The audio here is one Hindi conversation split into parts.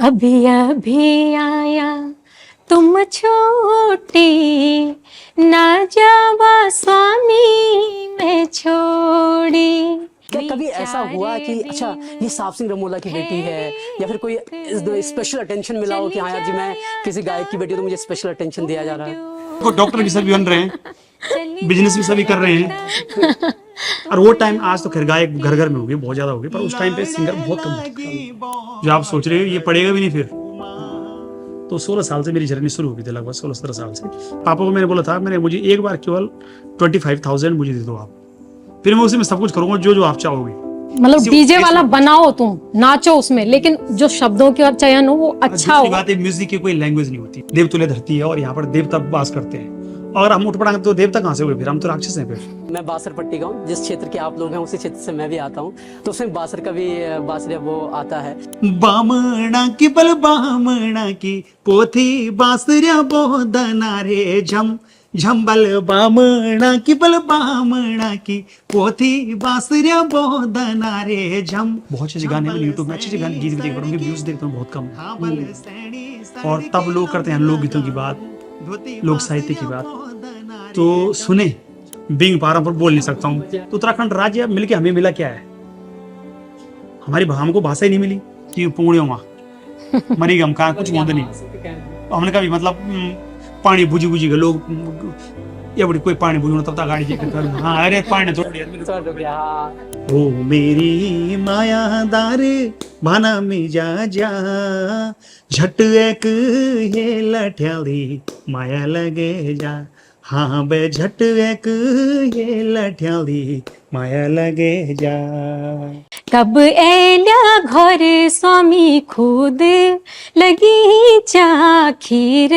अभी अभी आया तुम छोटे, ना जावा स्वामी मैं छोड़ी। क्या कभी ऐसा हुआ कि अच्छा ये साफ सिंह रमोला की बेटी है, या फिर कोई स्पेशल अटेंशन मिला हो कि हाँ यार जी मैं किसी गायक की बेटी हूं तो मुझे स्पेशल अटेंशन दिया जा रहा है? वो डॉक्टर भी सभी बन रहे हैं, बिजनेस भी सभी कर रहे हैं। और वो टाइम, आज तो खैर गायक घर घर में हो गए, बहुत ज्यादा हो गए, पर उस टाइम पे सिंगर बहुत कम था। जो आप सोच रहे हो ये पड़ेगा भी नहीं फिर। तो 16 साल से मेरी जर्नी शुरू हुई थी, लगभग 16-17 साल से। पापा को मैंने बोला था, मैंने मुझे एक बार केवल 25,000 मुझे दे दो आप, फिर मैं उसमें सब कुछ करूंगा जो जो आप चाहोगे। मतलब डीजे वाला बनाओ, तुम नाचो उसमें, लेकिन जो शब्दों का चयन हो वो अच्छा हो। बात है, म्यूजिक की कोई लैंग्वेज नहीं होती। देवतुल्य धरती है और यहाँ पर देवता वास करते हैं, और हम उठ पड़ांगे तो देवता कहाँ से हुए? फिर हम तो राक्षस हैं। फिर मैं बासरपट्टी का हूँ, जिस क्षेत्र के आप लोग हैं उसी क्षेत्र से मैं भी आता हूँ, तो उसमें बासर का भी बासरिया वो आता है। बामणा की बल बामणा की पोथी बासरिया बोधना रे झम झंबल, बामणा की बल बामणा की पोथी बासरिया बोधना रे झम। बहुत अच्छे गाने हैं यूट्यूब में, अच्छे गाने गीत भी देख, उनके व्यूज देखते हैं बहुत कम। और तब लोग करते हैं लोकगीतों की बात, लोक साहित्य की बात, तो सुने बिंग पारंपर बोल नहीं सकता हूँ। तो उत्तराखंड राज्य मिलके हमें मिला क्या है? हमारी हमको भाषा ही नहीं मिली कि पुण्यो माँ मरी गम कहा कुछ मोद नहीं। हमने कहा भी मतलब पानी बुझी बुझी गए लोग, ये बड़ी कोई पानी बुझना तब तक गाड़ी कर। हाँ अरे पानी थोड़ा ओ मेरी मायादार भाना में जा जा झट एक ये लठ्याली माया लगे जा। हाँ बे झट एक ये लठ्याली माया लगे जा। कब एल्या घर स्वामी खुद लगी चा खीर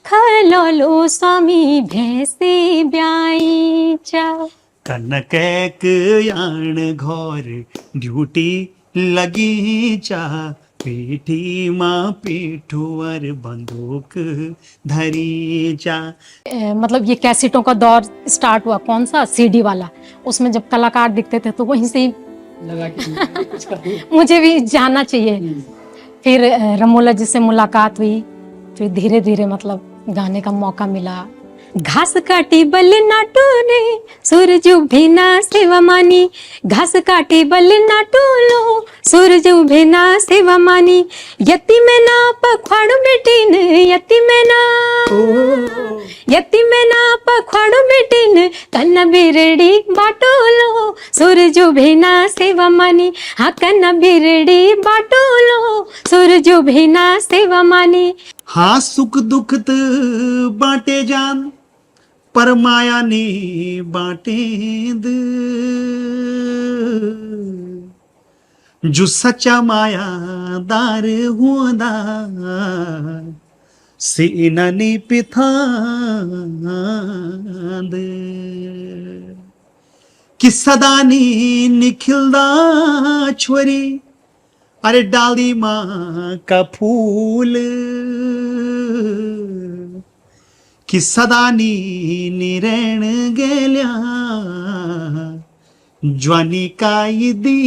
खलोलो स्वामी भैंसे ब्याई चा। कनक एक यान घोर ड्यूटी लगी चा पीठी माँ पीठुअर बंदूक धरी चा। मतलब ये कैसेटों का दौर स्टार्ट हुआ, कौन सा सीडी वाला, उसमें जब कलाकार दिखते थे तो वहीं से ही लगा कि कुछ मुझे भी जाना चाहिए। फिर रमोला जी से मुलाकात हुई, फिर धीरे धीरे मतलब गाने का मौका मिला। घास काटी बल नाटो ने सूरज उभे ना सेवा मानी, घास काटी बल नाटो लो सूरज उभे ना सेवा मानी। यति में ना पखवाड़ो बेटीन, यति में ना पखवाड़ो बेटीन, कन्ना बिरड़ी बाटो लो सूरज उभे ना सेवा मानी। हाँ कन्ना बिरड़ी बाटो लो सूरज उभे ना सेवा मानी। हाँ सुख दुख बाटे जान पर माया ने बाटे द, जो सच्चा मायादार हुआ सीना ने पिथांद कि सदा नी निखिलदा छोरी अरे डाली माँ का फूल कि सदा नी निरण गेल्या ज्वानी काय दीन।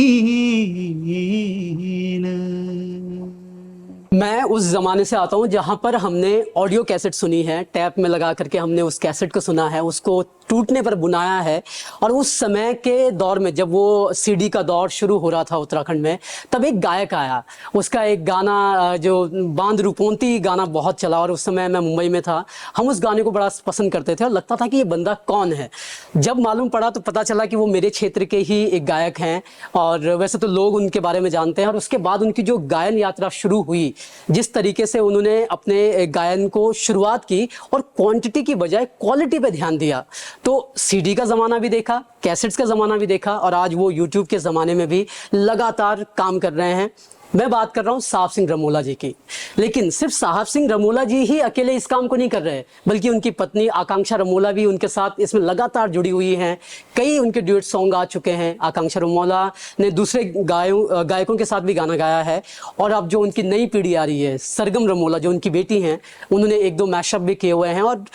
मैं उस जमाने से आता हूँ जहाँ पर हमने ऑडियो कैसेट सुनी है, टैप में लगा करके हमने उस कैसेट को सुना है, उसको टूटने पर बुनाया है। और उस समय के दौर में जब वो सीडी का दौर शुरू हो रहा था उत्तराखंड में, तब एक गायक आया, उसका एक गाना जो बांध रूपोंती गाना बहुत चला, और उस समय मैं मुंबई में था। हम उस गाने को बड़ा पसंद करते थे और लगता था कि ये बंदा कौन है। जब मालूम पड़ा तो पता चला कि वो मेरे क्षेत्र के ही एक गायक हैं, और वैसे तो लोग उनके बारे में जानते हैं। और उसके बाद उनकी जो गायन यात्रा शुरू हुई, जिस तरीके से उन्होंने अपने गायन को शुरुआत की और क्वांटिटी की बजाय क्वालिटी पे ध्यान दिया, तो सीडी का ज़माना भी देखा, कैसेट्स का ज़माना भी देखा, और आज वो यूट्यूब के ज़माने में भी लगातार काम कर रहे हैं। मैं बात कर रहा हूँ साहब सिंह रमोला जी की। लेकिन सिर्फ साहब सिंह रमोला जी ही अकेले इस काम को नहीं कर रहे, बल्कि उनकी पत्नी आकांक्षा रमोला भी उनके साथ इसमें लगातार जुड़ी हुई हैं। कई उनके ड्यूट सॉन्ग आ चुके हैं। आकांक्षा रमोला ने दूसरे गायकों के साथ भी गाना गाया है। और अब जो उनकी नई पीढ़ी आ रही है, सरगम रमोला जो उनकी बेटी हैं, उन्होंने 1-2 मैशअप भी किए हुए हैं। और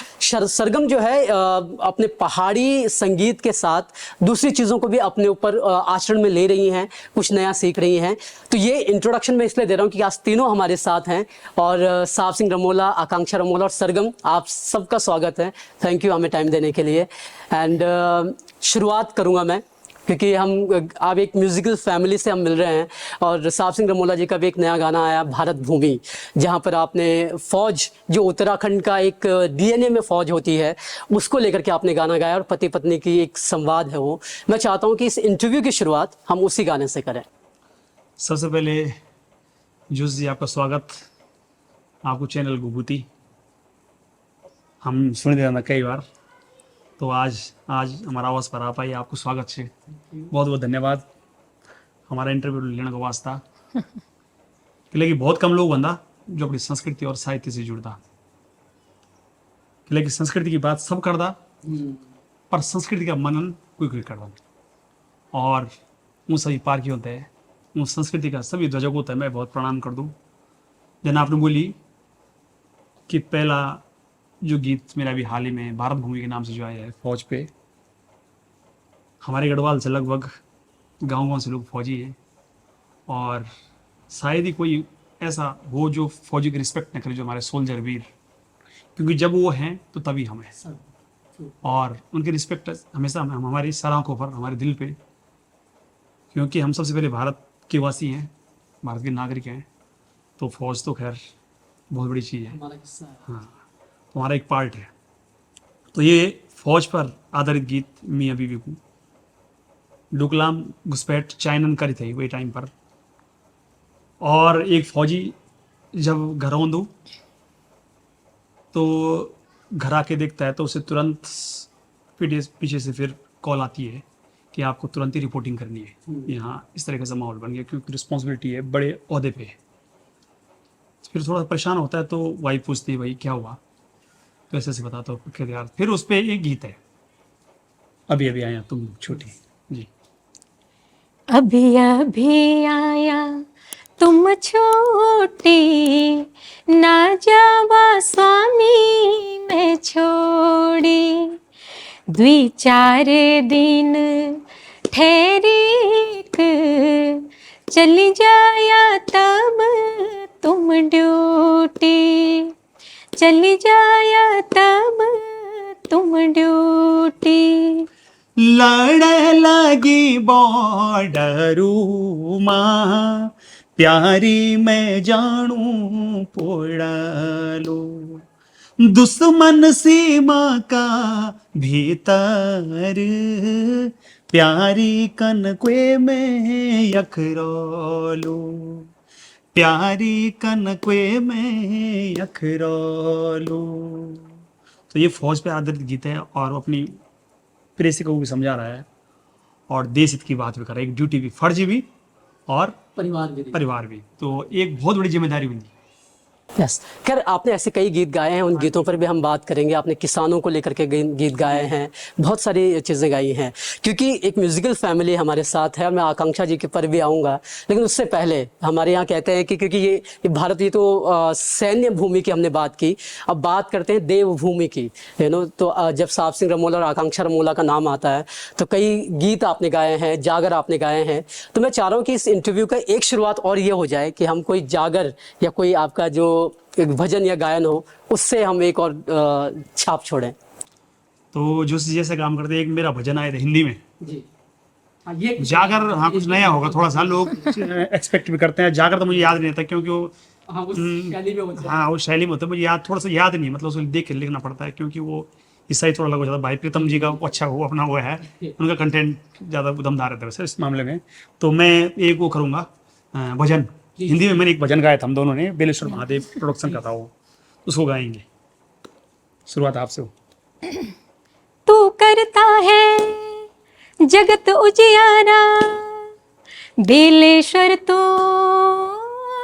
सरगम जो है अपने पहाड़ी संगीत के साथ दूसरी चीज़ों को भी अपने ऊपर आचरण में ले रही हैं, कुछ नया सीख रही हैं। तो ये इंट्रोडक्शन में इसलिए दे रहा हूँ कि आज तीनों हमारे साथ हैं और साहब सिंह रमोला, आकांक्षा रमोला और सरगम, आप सबका स्वागत है। थैंक यू हमें टाइम देने के लिए। एंड शुरुआत करूँगा मैं, क्योंकि हम आप एक म्यूजिकल फैमिली से हम मिल रहे हैं और साहब सिंह रमोला जी का भी एक नया गाना आया भारत भूमि, जहाँ पर आपने फौज, जो उत्तराखंड का एक डीएनए में फौज होती है, उसको लेकर के आपने गाना गाया और पति पत्नी की एक संवाद है वो। मैं चाहता हूँ कि इस इंटरव्यू की शुरुआत हम उसी गाने से करें। सबसे पहले जूस जी आपका स्वागत, आपको चैनल विभूति हम सुन रहे कई बार, तो आज हमारा आवाज़ पर आ पाई, आपको स्वागत है, बहुत बहुत धन्यवाद हमारा इंटरव्यू लेने का वास्ता। कि बहुत कम लोग बंदा जो अपनी संस्कृति और साहित्य से जुड़ता, कि संस्कृति की बात सब करदा पर संस्कृति का मनन कोई करदा, और वो सभी पार की होते हैं, वो संस्कृति का सभी ध्वजों को मैं बहुत प्रणाम कर दूँ। जना आपने बोली कि पहला जो गीत मेरा भी हाल ही में भारत भूमि के नाम से जो आया है फौज पे, हमारे गढ़वाल से लगभग गाँव से लोग फौजी हैं और शायद ही कोई ऐसा हो जो फौजी की रिस्पेक्ट न करे, जो हमारे सोल्जर वीर, क्योंकि जब वो हैं तो तभी हम हैं, और उनकी रिस्पेक्ट हमेशा हम हमारी सर आँखों पर, हमारे दिल पे, क्योंकि हम सबसे पहले भारत के वासी हैं, भारत के नागरिक हैं, तो फौज तो खैर बहुत बड़ी चीज़ है, हाँ, हमारा एक पार्ट है। तो ये फौज पर आधारित गीत मियाँ बीवी को डुकलाम घुसपैठ चाइनन करी थी वही टाइम पर, और एक फौजी जब घर आंदू तो घर आके देखता है तो उसे तुरंत पीछे से फिर कॉल आती है कि आपको तुरंत ही रिपोर्टिंग करनी है। यहाँ इस तरह का माहौल बन गया, क्योंकि रिस्पॉन्सिबिलिटी है, बड़े ओहदे पे है। फिर थोड़ा परेशान होता है तो वाइफ पूछती है भाई क्या हुआ, तो ऐसे बताता हूँ कहते यार। फिर उस पर एक गीत है, अभी अभी आया तुम छोटी जी। अभी अभी आया तुम छोटी, ना जावा स्वामी मैं छोड़ी, द्वि चार दिन ठहरी चली जाया तब तुम ड्यूटी, चली जाया तब तुम ड्यूटी। लड़ लगी बॉर्डरू माँ प्यारी मैं जानू पोड़ालो, दुश्मन सीमा का भीतर प्यारी कनक्वे में यखरोलो, प्यारी कनक्वे में यखरोलो। तो ये फौज पे आधारित गीत है और अपनी प्रेसी को भी समझा रहा है और देश हित की बात भी कर रहा है, एक ड्यूटी भी, फर्ज भी और परिवार भी, तो एक बहुत बड़ी जिम्मेदारी बनी। यस, खैर आपने ऐसे कई गीत गाए हैं, उन गीतों पर भी हम बात करेंगे। आपने किसानों को लेकर के गीत गाए हैं, बहुत सारी चीज़ें गाई हैं, क्योंकि एक म्यूजिकल फैमिली हमारे साथ है। मैं आकांक्षा जी के पर भी आऊँगा, लेकिन उससे पहले हमारे यहाँ कहते हैं कि क्योंकि ये भारत, ये तो सैन्य भूमि की हमने बात की, अब बात करते हैं देवभूमि की, तो जब साहब सिंह रमोला और आकांक्षा रमोला का नाम आता है तो कई गीत आपने गाए हैं, जागर आपने गाए हैं। तो मैं चाह रहा हूँ कि इस इंटरव्यू का एक शुरुआत और ये हो जाए कि हम कोई जागर या कोई आपका जो एक भजन या गायन हो, उससे हम एक और छाप छोड़ें। तो जो जैसे काम करते हैं, एक मेरा भजन आया था हिंदी में जी, ये जागर, हाँ कुछ नया होगा, थोड़ा सा लोग एक्सपेक्ट भी करते हैं। जागर तो मुझे याद नहीं था, क्योंकि वो उस शैली में होता है, मुझे याद थोड़ा सा याद नहीं, मतलब उसको देख के लिखना पड़ता है, क्योंकि वो इससा ही थोड़ा अलग हो जाता है। भाई प्रीतम जी का अच्छा वो अपना वो है, उनका कंटेंट ज़्यादा दमदार रहता है वैसे इस मामले में। तो मैं एक वो करूँगा भजन हिंदी में, मैंने एक भजन गाया था, हम दोनों ने, बेलेश्वर महादेव प्रोडक्शन का था वो, उसको गाएंगे। शुरुआत आपसे हो। तू करता है जगत उजियारा, बेलेश्वर तो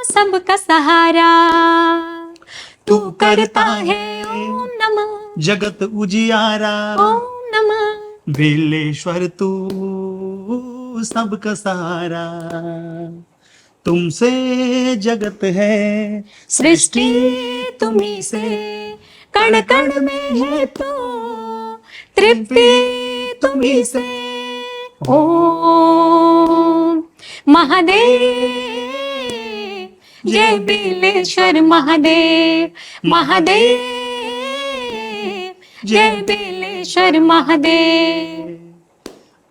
सबका सहारा, तू करता है ओम नमः जगत उजियारा, ओम नमः बेलेश्वर तू सबका सहारा, तुमसे जगत है सृष्टि तुम्ही से, कण कण में है तो तृप्ति तुम्ही से। ओम महादेव जय बिलेश्वर महादेव महादेव, जय बिलेश्वर महादेव।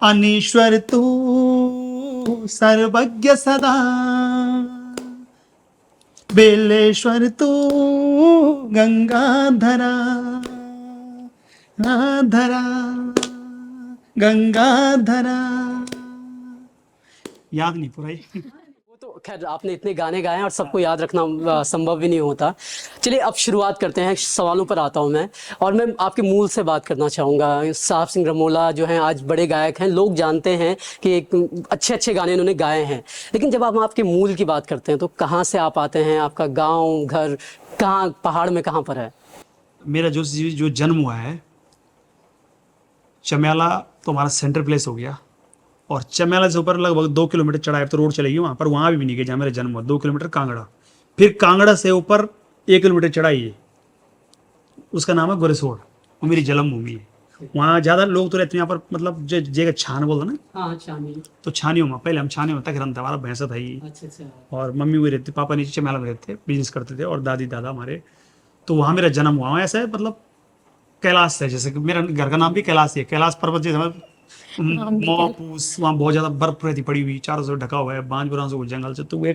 अनीश्वर तू सर्वज्ञ सदा, बेलेश्वर तू गंगाधरा धरा गंगाधरा। याद नहीं पूरा ये। वो तो खैर आपने इतने गाने गाए हैं और सबको याद रखना संभव भी नहीं होता। चलिए अब शुरुआत करते हैं, सवालों पर आता हूं मैं, और मैं आपके मूल से बात करना चाहूँगा। साहब सिंह रमोला जो हैं आज बड़े गायक हैं, लोग जानते हैं कि एक अच्छे अच्छे गाने इन्होंने गाए हैं, लेकिन जब हम आपके मूल की बात करते हैं तो कहाँ से आप आते हैं, आपका गाँव घर कहाँ, पहाड़ में कहाँ पर है? मेरा जो जन्म हुआ है चम्याला, तो हमारा सेंटर प्लेस हो गया, और चम्याला से ऊपर लगभग 2 किलोमीटर चढ़ाई तो रोड चलेगी वहाँ पर, वहाँ भी नहीं गए जहाँ मेरा जन्म हुआ। 2 किलोमीटर कांगड़ा, फिर कांगड़ा से ऊपर 1 किलोमीटर चढ़ाई है, उसका नाम है गोरेसोड़, वो मेरी जन्मभूमि है। वहाँ ज़्यादा लोग तो रहते हैं यहाँ पर, मतलब जो जगह छान बोलते ना, हाँ छानी, तो छानी में पहले हम छानी में तक रहता, हमारा भैंसा था ही। अच्छा। और मम्मी वही रहती, पापा नीचे चम्याला में रहते, बिजनेस करते थे, और दादी दादा हमारे, तो वहाँ मेरा जन्म हुआ। ऐसा है मतलब कैलाश है, जैसे कि मेरा घर का नाम भी कैलाश है, कैलाश पर्वत जैसे पूस, वहाँ बहुत ज़्यादा बर्फ रहती पड़ी हुई, चारों से ढका हुआ है, बांझ बुरान से जंगल से, तो वे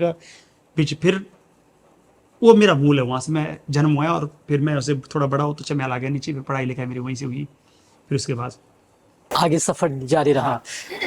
पीछे फिर वो मेरा मूल है, वहाँ से मैं जन्म हुआ। और फिर मैं उसे थोड़ा बड़ा हो तो चम्याला आ गया नीचे, फिर पढ़ाई लिखाई मेरी वहीं से हुई, फिर उसके बाद आगे सफर जारी रहा।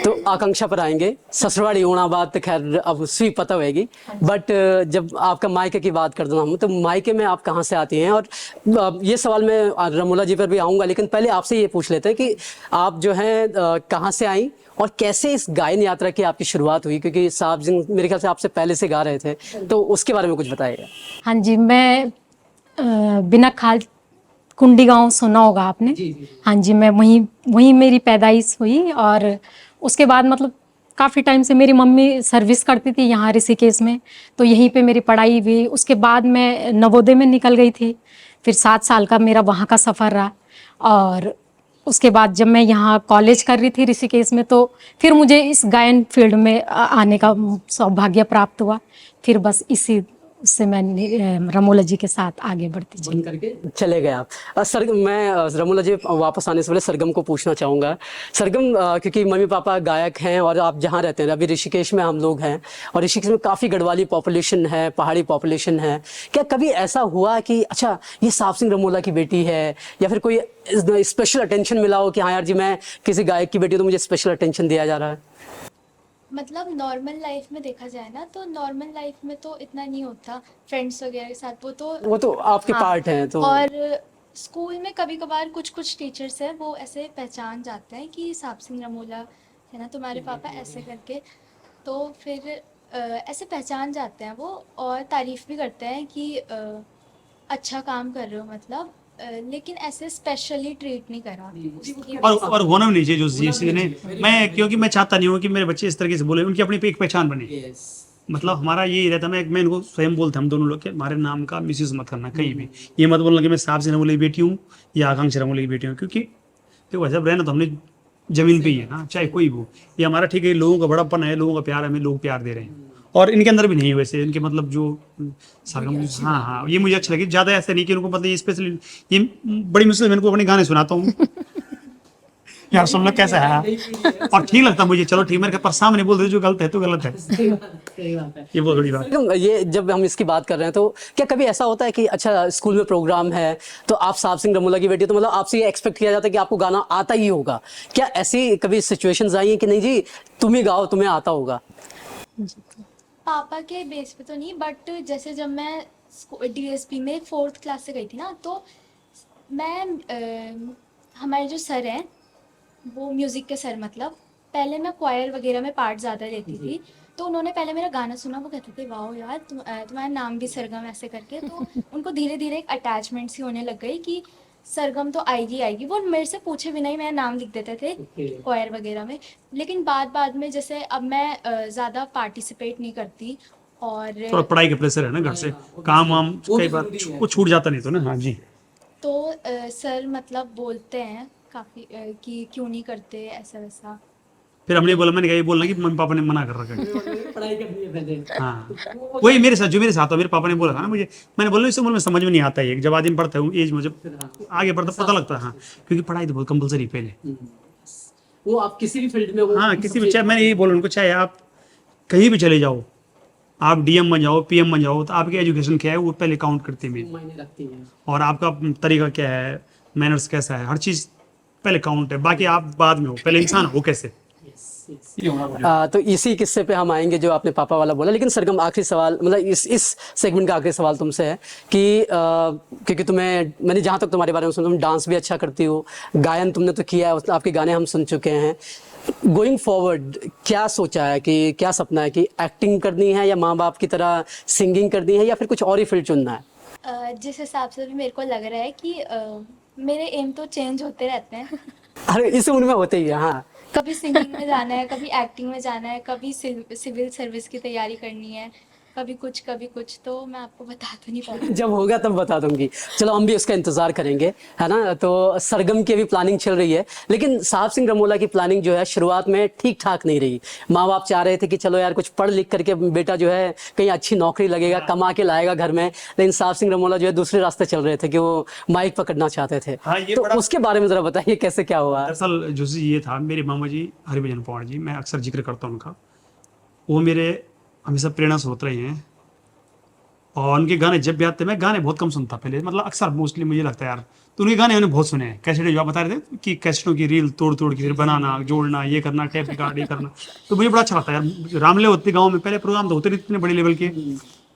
तो आकांक्षा पर आएंगे, ससुराड़ी होना बात तो खैर अब स्वी पता होगी, बट जब आपका मायके की बात कर दूँ हम, तो मायके में आप कहाँ से आती हैं? और ये सवाल मैं रमोला जी पर भी आऊँगा, लेकिन पहले आपसे ये पूछ लेते हैं कि आप जो हैं कहाँ से आई और कैसे इस गायन यात्रा की आपकी शुरुआत हुई? क्योंकि साहब जी मेरे ख्याल से आपसे पहले से गा रहे थे, तो उसके बारे में कुछ बताइएगा। हाँ जी, मैं बिना खाल कुंडी गांव सुना होगा आपने। हाँ जी, मैं वहीं मेरी पैदाइश हुई, और उसके बाद मतलब काफ़ी टाइम से मेरी मम्मी सर्विस करती थी यहाँ ऋषिकेश में, तो यहीं पे मेरी पढ़ाई हुई। उसके बाद मैं नवोदय में निकल गई थी, फिर 7 साल का मेरा वहाँ का सफ़र रहा। और उसके बाद जब मैं यहाँ कॉलेज कर रही थी ऋषिकेश में, तो फिर मुझे इस गायन फील्ड में आने का सौभाग्य प्राप्त हुआ। फिर बस इसी उससे मैं रमोला जी के साथ आगे बढ़ती चली। करके चले गए आप। सर मैं रमोला जी वापस आने से पहले सरगम को पूछना चाहूँगा। सरगम, क्योंकि मम्मी पापा गायक हैं और आप जहाँ रहते हैं, अभी ऋषिकेश में हम लोग हैं, और ऋषिकेश में काफ़ी गढ़वाली पॉपुलेशन है, पहाड़ी पॉपुलेशन है, क्या कभी ऐसा हुआ कि अच्छा ये साहब सिंह रमोला की बेटी है, या फिर कोई स्पेशल अटेंशन मिला हो कि हाँ यार जी मैं किसी गायक की बेटी हूँ तो मुझे स्पेशल अटेंशन दिया जा रहा है? मतलब नॉर्मल लाइफ में देखा जाए ना, तो नॉर्मल लाइफ में तो इतना नहीं होता फ्रेंड्स वगैरह के साथ, वो तो आपके पार्ट हैं तो। और स्कूल में कभी कभार कुछ टीचर्स हैं वो ऐसे पहचान जाते हैं कि साहब सिंह रमोला है ना तुम्हारे पापा, ऐसे करके, तो फिर ऐसे पहचान जाते हैं वो, और तारीफ़ भी करते हैं कि अच्छा काम कर रहे हो, मतलब लेकिन ऐसे स्पेशली ट्रीट नहीं करा उसकी और होना भी नहीं चाहिए जो चीज़ ने, मैं क्योंकि मैं चाहता नहीं हूँ कि मेरे बच्चे इस तरीके से बोले, उनकी अपनी एक पहचान बने। मतलब हमारा यही रहता, मैं इनको स्वयं बोलते हम दोनों लोग के, हमारे नाम का मिसयूज मत करना कहीं भी। ये मत बोलना कि मैं साहब सिंह रमोला की बेटी हूँ या आकांक्षा रमोला की बेटी हूँ, क्योंकि देखो जब रहना तो हमने जमीन पे ही है ना, चाहे कोई हो। ये हमारा ठीक है, लोगों का बड़ापन है, लोगों का प्यार है, हमें लोग प्यार दे रहे हैं, और इनके अंदर भी नहीं है वैसे, इनके मतलब जो सरगम, हाँ ये मुझे अच्छा लगे ज़्यादा, ऐसे नहीं कि उनको मतलब ये स्पेशली, ये बड़ी मुश्किल मैं इनको अपने गाने सुनाता हूँ यार सुन लो कैसा है, और ठीक लगता मुझे, चलो ठीक, मेरे पर सामने बोल दे जो गलत है तो गलत है, ये बहुत बड़ी बात। ये जब हम इसकी बात कर रहे हैं, तो क्या कभी ऐसा होता है कि अच्छा स्कूल में प्रोग्राम है तो आप साहब सिंह रमोला की बेटी, तो मतलब आपसे ये एक्सपेक्ट किया जाता है कि आपको गाना आता ही होगा? क्या ऐसी कभी सिचुएशंस आई हैं कि नहीं जी तुम ही गाओ, तुम्हें आता होगा? पापा के बेस पे तो नहीं, बट जैसे जब मैं डीएसपी में 4th क्लास से गई थी ना, तो मैं हमारे जो सर हैं वो म्यूज़िक के सर, मतलब पहले मैं क्वायर वगैरह में पार्ट ज़्यादा लेती थी, तो उन्होंने पहले मेरा गाना सुना, वो कहते थे वाह यार तुम्हारा नाम भी सरगम, ऐसे करके, तो उनको धीरे धीरे एक अटैचमेंट सी होने लग गई कि सरगम तो आएगी आएगी, वो मेरे से पूछे बिना ही मेरा नाम लिख देते थे क्वायर वगैरह में। लेकिन बाद में जैसे अब मैं ज़्यादा पार्टिसिपेट नहीं करती, और थोड़ा पढ़ाई का प्रेशर है ना घर से, काम वाम कई बार वो छूट जाता नहीं तो ना। हाँ जी, तो सर मतलब बोलते हैं काफ़ी कि क्यों नहीं करते ऐसा वैसा, फिर हमने बोला, मैंने कहा ये बोलना कि मम्मी पापा ने मना कर रखा है। पढ़ाई करनी है पहले। हाँ वही मेरे साथ, जो मेरे साथ था, मेरे पापा ने बोला था ना मुझे, मैंने बोला इस उम्र में समझ में नहीं आता है, जब आदमी पढ़ता है एज में, जब आगे बढ़ता पता लगता है। हाँ क्योंकि पढ़ाई तो बहुत कंपलसरी पहले। वो आप किसी भी फील्ड में हो, हाँ किसी भी, चाहे मैंने यही बोला उनको, चाहे आप कहीं भी चले जाओ, आप डीएम बन जाओ, पीएम बन जाओ, तो आपकी एजुकेशन क्या है वो पहले काउंट करती है। मायने रखती है। और आपका तरीका क्या है, मैनर्स कैसा है, हर चीज़ पहले काउंट है, बाकी आप बाद में हो, पहले इंसान हो कैसे। ये होना पड़ेगा। तो इसी किस्से पे हम आएंगे जो आपने पापा वाला बोला। लेकिन सरगम, आखिरी सवाल, मतलब इस सेगमेंट का आखिरी सवाल तुमसे है कि क्योंकि तुम्हें, मैंने जहाँ तक तुम्हारे बारे में सुना, तुम डांस भी अच्छा करती हो, गायन तुमने तो किया है, आपके गाने हम सुन चुके हैं। गोइंग फॉरवर्ड क्या सोचा है, कि क्या सपना है, कि एक्टिंग करनी है या माँ बाप की तरह सिंगिंग करनी है, या फिर कुछ और ही फील्ड चुनना है? जिस हिसाब से भी मेरे को लग रहा है कि मेरे एम तो चेंज होते रहते हैं। अरे इस उम्र में होते ही है। हाँ, कभी सिंगिंग में जाना है, कभी एक्टिंग में जाना है, कभी सिविल सर्विस की तैयारी करनी है, कभी कुछ, तो मैं आपको बता तो नहीं पाऊंगी। जब होगा तब बता दूंगी। चलो हम भी उसका इंतजार करेंगे, है ना। तो सरगम की भी प्लानिंग चल रही है, लेकिन साहब सिंह रमोला की प्लानिंग जो है शुरुआत में ठीक ठाक नहीं रही। माँ बाप चाह रहे थे कि चलो यार कुछ पढ़ लिख करके बेटा जो है कहीं अच्छी नौकरी लगेगा, कमा के लाएगा घर में, लेकिन साहब सिंह रमोला जो है दूसरे रास्ते चल रहे थे कि वो माइक पकड़ना चाहते थे। हाँ, ये तो बड़ा- उसके बारे में जरा बताइए कैसे क्या हुआ। दरअसल जो ये था, मेरे मामा जी हरिभजन पवार जी, मैं अक्सर जिक्र करता हूँ उनका, वो मेरे हमेशा प्रेरणा स्रोत रहे हैं। और उनके गाने जब भी आते, मैं गाने बहुत कम सुनता पहले, मतलब अक्सर मोस्टली मुझे लगता है यार, तो उनके गाने मैंने बहुत सुने हैं। कैसेट जो आप बता रहे थे कि कैसेटों की रील तोड़ तोड़ के फिर बनाना, जोड़ना, ये करना, टेप रिकॉर्ड, ये करना, तो मुझे बड़ा अच्छा लगता है यार। रामले होते गाँव में पहले प्रोग्राम तो होते नहीं इतने बड़े लेवल के,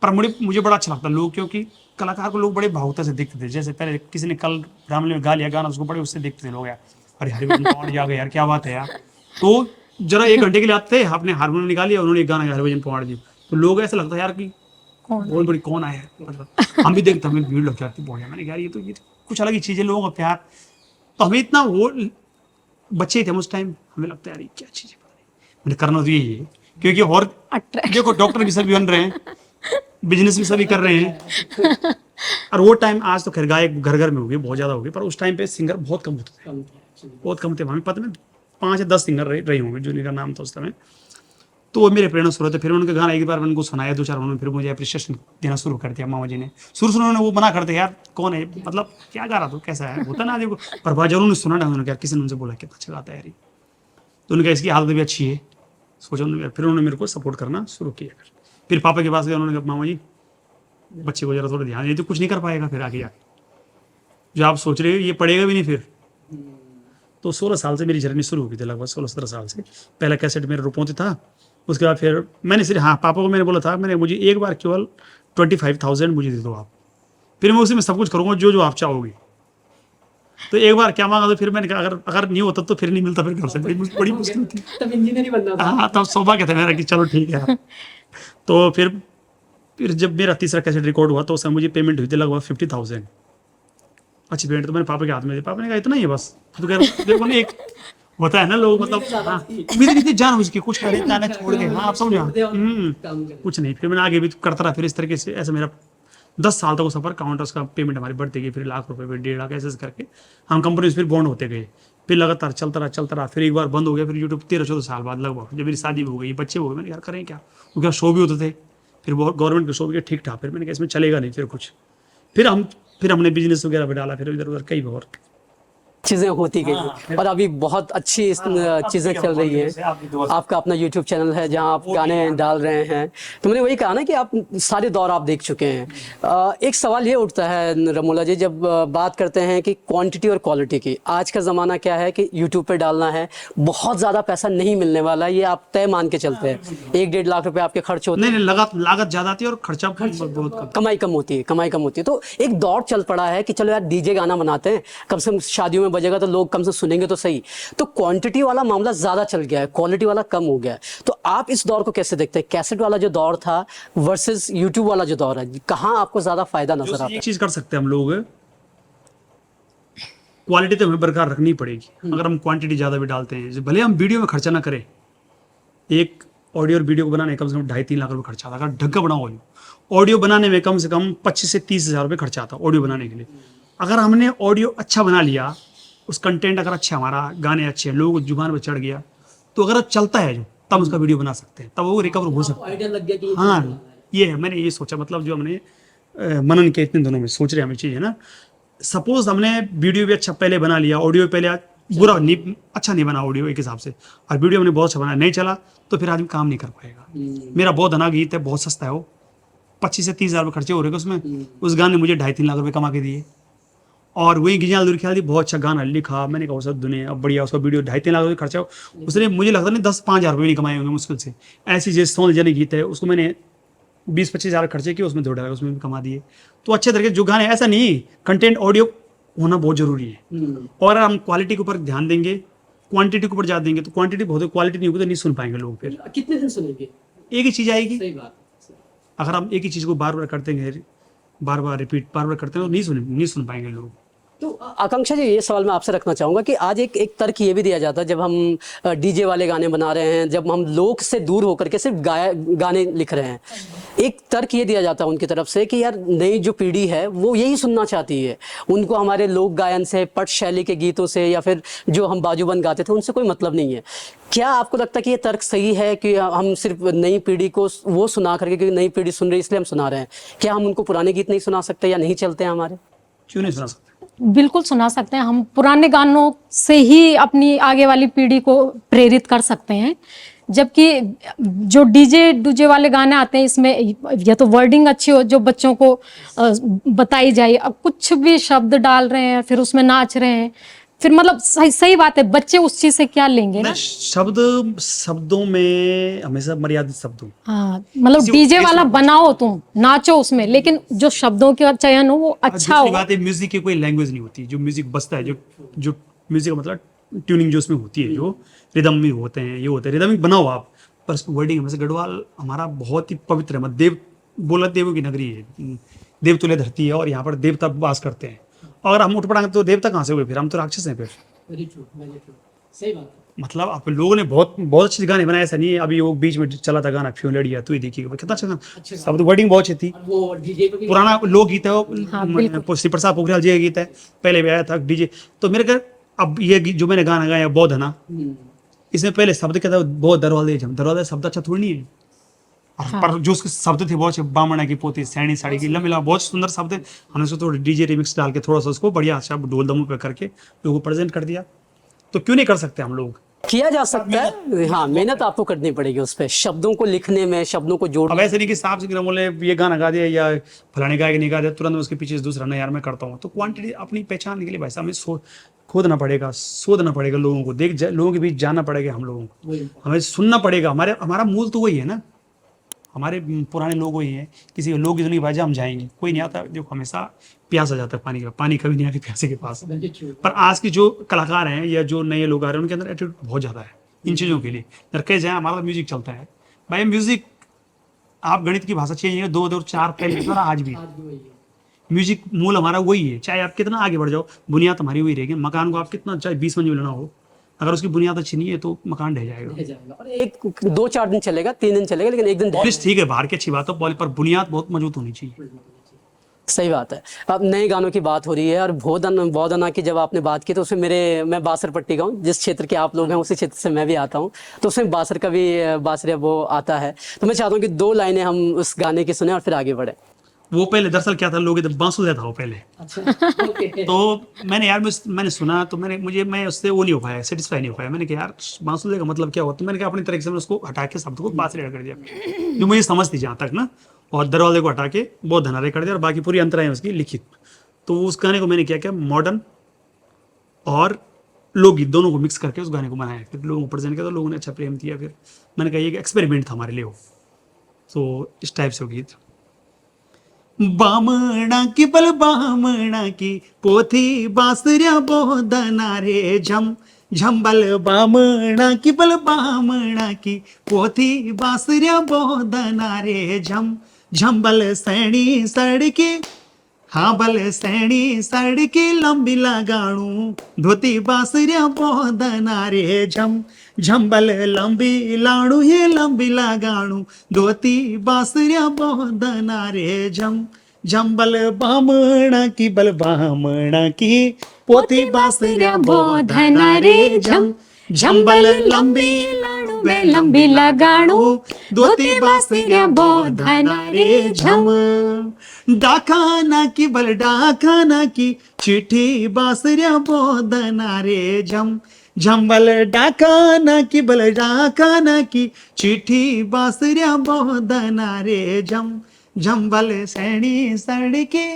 पर मुझे बड़ा अच्छा लगता है लोग, क्योंकि कलाकार को लोग बड़े भावुकता से देखते थे। जैसे पहले किसी ने कल रामले में गा लिया गाना, उसको बड़े उससे देखते थे लोग, यार अरे हरिभजन पवार जी आ गए यार, क्या बात है यार। तो जरा 1 घंटे के लिए आते थे, आपने हारमोनियम निकाली और उन्होंने एक गाना गाया हरिभजन पवार जी, तो लोग ऐसा लगता है यार कि बहुत बड़ी कौन आया है, मतलब हम भी देखते, हमें भीड़ लग जाती बहुत। मैंने कहा यार ये तो कुछ अलग ही चीज़ है, लोगों का प्यार। तो हमें इतना, वो बच्चे थे हम उस टाइम, हमें लगता है यार ये क्या चीज़ है, पता नहीं। मैंने करना तो यही है, क्योंकि और देखो डॉक्टर भी सभी बन रहे हैं, बिजनेस भी सभी कर रहे हैं। और वो टाइम, आज तो खैर गायक घर घर में हो गए, बहुत ज़्यादा हो गए, पर उस टाइम पे सिंगर बहुत कम होते थे, बहुत कम थे। हमें पता नहीं 5 या 10 सिंगर रहे होंगे जिनका नाम था उस समय। तो वो मेरे प्रेरणा स्रोत थे। फिर उनके गाना एक बार मैंने उनको सुनाया 2-4 उन्होंने फिर मुझे अप्रिशिएशन देना शुरू कर दिया। मामा जी ने शुरू उन्होंने वो मना करते यार कौन है, मतलब क्या गा रहा तू, कैसा है, होता ना देखो, पर बाद जब उन्होंने सुना ना, उन्होंने क्या, किसी ने उनसे बोला कितना अच्छा गाता है यार, तो उन्होंने कहा इसकी हालत भी अच्छी है, सोचा उन्होंने। फिर उन्होंने मेरे को सपोर्ट करना शुरू किया। फिर पापा के पास गया, उन्होंने कहा मामा जी बच्चे को जरा थोड़ा ध्यान, ये तो कुछ नहीं कर पाएगा फिर आगे जाके, जो आप सोच रहे हो ये पढ़ेगा भी नहीं फिर। तो 16 साल से मेरी जर्नी शुरू हुई थी, लगभग 16-17 साल से। पहला कैसेट मेरा रुपौती था, उसके बाद फिर मैंने सिर्फ, हाँ पापा को मैंने बोला था, मैंने मुझे एक बार केवल 25,000 मुझे दे दो आप, फिर मैं उसी में सब कुछ करूँगा जो आप चाहोगे। तो एक बार क्या मांगा, तो फिर मैंने कहा अगर नहीं होता तो फिर नहीं मिलता, फिर घर से बड़ी मुश्किल थी। तब इंजीनियर ही बनना था। हाँ तब सौभाग्य था मेरा कि चलो ठीक है। तो फिर जब मेरा तीसरा कैसेट रिकॉर्ड हुआ तो उसमें मुझे पेमेंट हुई थी लगभग 50,000, अच्छी पेमेंट। तो मैंने पापा के हाथ में दी, पापा ने कहा इतना ही है बस। तो कह देखो ना, एक होता है ना लोग, मतलब हाँ, उम्मीद नहीं थी जान उसकी कुछ करे ना छोड़ के, हाँ आप समझो। कुछ नहीं, फिर मैंने आगे भी करता रहा। फिर इस तरीके से ऐसे मेरा 10 साल तक वो सफर, काउंटर्स का पेमेंट हमारी बढ़ती गई, फिर लाख रुपए, फिर 1.5 लाख, ऐसे करके हम कंपनी फिर बॉन्ड होते गए। फिर लगातार चलता रहा। फिर एक बार बंद हो गया। फिर यूट्यूब 13-14 साल बाद लगभग, जब मेरी शादी भी हो गई, बच्चे हो गए, मैंने यार करें क्या, क्योंकि शो भी होते थे, फिर गवर्नमेंट के शो भी ठीक ठाक। फिर मैंने कहा इसमें चलेगा नहीं, फिर कुछ, फिर हमने बिजनेस वगैरह भी डाला, फिर इधर उधर कई और चीज़ें होती गई। और अभी बहुत अच्छी चीज़ें चल रही हैं। आपका अपना YouTube चैनल है जहां आप गाने डाल रहे हैं। तो मैंने वही कहा ना कि आप सारे दौर आप देख चुके हैं। एक सवाल ये उठता है रमोला जी, जब बात करते हैं कि क्वांटिटी और क्वालिटी की, आज का ज़माना क्या है कि YouTube पे डालना है, बहुत ज़्यादा पैसा नहीं मिलने वाला, ये आप तय मान के चलते हैं। 1-1.5 लाख रुपए आपके खर्च होते हैं। नहीं, लागत ज़्यादा आती है और खर्चा बहुत कमाई कम होती है। तो एक दौर चल पड़ा है कि चलो यार डीजे गाना बनाते हैं, कम से कम शादियों में बजेगा तो लोग कम से सुनेंगे तो सही। तो क्वांटिटी वाला मामला ज्यादा चल गया है, क्वालिटी वाला कम हो गया है। तो आप इस दौर को कैसे देखते हैं, कैसेट वाला जो दौर था वर्सेस यूट्यूब वाला जो दौर है, कहाँ आपको ज्यादा फायदा नजर आता है? एक चीज कर सकते हैं हम लोग, क्वालिटी तो हमें बरकरार रखनी पड़ेगी। अगर हम क्वांटिटी ज्यादा भी डालते हैं, भले हम वीडियो में खर्चा ना करें, एक ऑडियो और वीडियो को बनाने कम से कम 2.5-3 लाख रुपए खर्चा आता। अगर ढंग का बनाओ ऑडियो बनाने में कम से कम 25 से 30 हज़ार रुपये खर्चा आता ऑडियो बनाने के लिए। अगर हमने ऑडियो अच्छा बना लिया, उस कंटेंट अगर अच्छा, हमारा गाने अच्छे हैं, लोगों को जुबान पर चढ़ गया, तो अगर चलता है जो तब उसका वीडियो बना सकते हैं, तब वो रिकवर हो सकता है। आइडिया लग गया कि हाँ ये है, मैंने ये सोचा, मतलब जो हमने मनन के इतने दिनों में सोच रहे हैं हमें चीज़ है ना, सपोज हमने वीडियो भी अच्छा पहले बना लिया, ऑडियो पहले बुरा नहीं, अच्छा नहीं बना ऑडियो एक हिसाब से, और वीडियो हमने बहुत अच्छा बनाया, नहीं चला तो फिर आदमी काम नहीं कर पाएगा। मेरा बहुत धना गीत है, बहुत सस्ता है वो, 25 से 30 हज़ार रुपये खर्चे हो रहे हैं उसमें। उस गाने ने मुझे 2.5-3 लाख रुपए कमा के दिए। और वही गिजाल दूर ख्याल बहुत अच्छा गाना लिखा, मैंने कहा सब दुनिया अब बढ़िया, उसका वीडियो 2.5-3 लाख रुपये खर्चा हो, उसने मुझे लगता नहीं 10-5 हज़ार रुपये नहीं कमाए होंगे मुश्किल से। ऐसी जैसे सोन जनी गीत है, उसको मैंने 20-25 हज़ार खर्चे किए, उसमें 2 डाला, उसमें भी कमा दिए। तो अच्छे तरीके जो गाने, ऐसा नहीं कंटेंट ऑडियो होना बहुत जरूरी है। और अगर हम क्वालिटी के ऊपर ध्यान देंगे, क्वांटिटी के ऊपर ज्यादा देंगे तो क्वांटिटी बहुत है, क्वालिटी नहीं होगी तो नहीं सुन पाएंगे लोग। फिर कितने दिन सुनेंगे? एक ही चीज आएगी। सही बात। अगर हम एक ही चीज को बार बार करते हैं, बार बार रिपीट बार बार करते हैं तो नहीं सुन पाएंगे लोग। तो आकांक्षा जी, ये सवाल मैं आपसे रखना चाहूँगा कि आज एक तर्क ये भी दिया जाता है, जब हम डीजे वाले गाने बना रहे हैं, जब हम लोक से दूर होकर के सिर्फ गाने लिख रहे हैं, एक तर्क ये दिया जाता है उनकी तरफ से कि यार नई जो पीढ़ी है वो यही सुनना चाहती है, उनको हमारे लोक गायन से, पट शैली के गीतों से, या फिर जो हम बाजूबंद गाते थे उनसे कोई मतलब नहीं है। क्या आपको लगता है कि ये तर्क सही है कि हम सिर्फ नई पीढ़ी को वो सुना करके, क्योंकि नई पीढ़ी सुन रही है इसलिए हम सुना रहे हैं, क्या हम उनको पुराने गीत नहीं सुना सकते या नहीं चलते हैं हमारे? क्यों नहीं सुना सकते? बिल्कुल सुना सकते हैं। हम पुराने गानों से ही अपनी आगे वाली पीढ़ी को प्रेरित कर सकते हैं, जबकि जो डीजे वाले गाने आते हैं इसमें या तो वर्डिंग अच्छी हो जो बच्चों को बताई जाए, अब कुछ भी शब्द डाल रहे हैं फिर उसमें नाच रहे हैं, फिर मतलब सही बात है, बच्चे उस चीज से क्या लेंगे ना। शब्दों में हमेशा मर्यादित शब्द हो। हाँ, मतलब डीजे वाला बनाओ, तुम नाचो उसमें, लेकिन जो शब्दों का चयन हो वो अच्छा हो। बात है, म्यूजिक की कोई लैंग्वेज नहीं होती। जो म्यूजिक बजता है, जो म्यूजिक का मतलब ट्यूनिंग जो उसमें होती है, जो रिदम में होते हैं, ये होते हैं रिदमिक बनाओ आप, पर उसकी वर्डिंग हमेशा गढ़वाल हमारा बहुत ही पवित्र है। देव बोला देवों की नगरी है, देव तुल्य धरती है, और यहाँ पर देवता वास करते हैं। अगर हम उठ पड़ाएंगे तो देवता कहाँ से हुए? फिर हम तो राक्षस हैं फिर। सही बात है। मतलब आप लोगों ने बहुत अच्छे गाने बनाए, ऐसा नहीं है। अभी वो बीच में चला था गाना फ्यूं लड़िया तू ही देखिएगा, कितना अच्छा गाना, सब वर्डिंग बहुत अच्छी थी। वो डीजे पे भी पुराना लोकगीत है वो, श्री प्रसाद पोखरियाल जी का गीत है, पहले भी आया था डीजे। तो मेरे घर अब ये जो मैंने गाना गाया बौद्ध है ना, इसमें पहले शब्द क्या था, बहुत दरवाजा शब्द अच्छा थोड़ी नहीं है। पर जो उसके शब्द थे बहुत अच्छे, बामणा की पोती, सैनी साड़ी की लंबी, बहुत सुंदर शब्द है। हमने उसको थोड़ा डीजे रिमिक्स डाल के थोड़ा सा उसको बढ़िया अच्छा ढोल दमू पे करके लोगों को प्रेजेंट कर दिया। तो क्यों नहीं कर सकते हम लोग? किया जा सकता है। हाँ, मेहनत आपको करनी पड़ेगी उस पे, शब्दों को लिखने में, शब्दों को जोड़ने। अब ऐसे नहीं कि साहब से बोले ये गाना गा दिया या फलाने गाय नहीं गा दिया, तुरंत उसके पीछे दूसरा ना यार मैं करता हूँ। तो क्वांटिटी अपनी पहचान के लिए भाई साहब हमें खोदना पड़ेगा, सोचना पड़ेगा, लोगों को लोगों के बीच जाना पड़ेगा, हम लोगों को हमें सुनना पड़ेगा। हमारा मूल तो वही है ना, हमारे पुराने लोग वही हैं। किसी को लोग की वजह हम जाएंगे, कोई नहीं आता। देखो हमेशा प्यास आ जाता है पानी का, पानी कभी नहीं आती प्यासे के पास। पर आज की जो कलाकार हैं या जो नए लोग आ रहे हैं उनके अंदर एटीट्यूड बहुत ज़्यादा है इन चीज़ों के लिए। नरके जाए हमारा म्यूजिक चलता है भाई, म्यूजिक आप गणित की भाषा चेंज है, 2 और 4 पहले आज भी म्यूजिक मूल हमारा वही है। चाहे आप कितना आगे बढ़ जाओ, बुनियाद हमारी वही रहेगी। मकान को आप कितना चाहे 20 मंजिल बना हो, अगर उसकी बुनियाद अच्छी नहीं है तो मकान ढह जाएगा। और 2-4 दिन चलेगा, 3 दिन चलेगा, लेकिन एक दिन पॉलिश ठीक है, बाहर की अच्छी बात है, पर बुनियाद बहुत मजबूत होनी चाहिए। सही बात है। अब नए गानों की बात हो रही है, और बौद्धना की जब आपने बात की तो उसमें मैं बासर पट्टी का हूँ, जिस क्षेत्र के आप लोग हैं उसी क्षेत्र से मैं भी आता हूँ, तो उसमें बासर का भी बासरिया वो आता है। तो मैं चाहता हूँ कि 2 लाइनें हम उस गाने की सुने और फिर आगे बढ़े। वो पहले दरअसल क्या था, लोग बांसुरिया था वो पहले। अच्छा। तो मैंने यार मैंने सुना तो मैं उससे वो नहीं हो पाया, सेटिस्फाई नहीं हो पाया। मैंने कहा यार बांसुरिया का मतलब क्या होता है, मैंने कहा अपनी तरीके से मैं उसको हटा के शब्द को बांसुरिया कर दिया जो मुझे समझ थी जहाँ तक ना, और दरवाजे को हटा के बहुत धनारे कर दिया, और बाकी पूरी अंतराएं उसकी लिखित। तो उस गाने को मैंने क्या मॉडर्न और लोकगीत दोनों को मिक्स करके उस गाने को बनाया, फिर लोगों को प्रेजेंट किया, तो लोगों ने अच्छा प्रेम किया। फिर मैंने कहा ये एक्सपेरिमेंट था हमारे लिए वो। तो इस टाइप से वो गीत। बामणा की बल बामणा की पोथी बासरिया बोधना रे झम झंबल, बामणा की बल बामणा की पोथी बासरिया बोधना रे झम झंबल, सैनी सड़की हाँ बल सैनी सड़की लंबी लगाणू, धोती बासरिया बोधना रे झम झंबल, लंबी लाणू ये लंबी लगाणू, धोती बासरिया बोधना रे झम झंबल, बामणा की बल बामणा की पोथी बासरिया बोधना रे झम झंबल, लंबी बे लंबी लगाणू धोती बासुऱ्या बोधना रे झम डाकाना की बल डाकाना की चिट्ठी बासुऱ्या बोधना रे झम झंबल डाकाना की बल डाकाना की चिट्ठी बासुऱ्या बोधना रे झम झंबल सैनी सड़के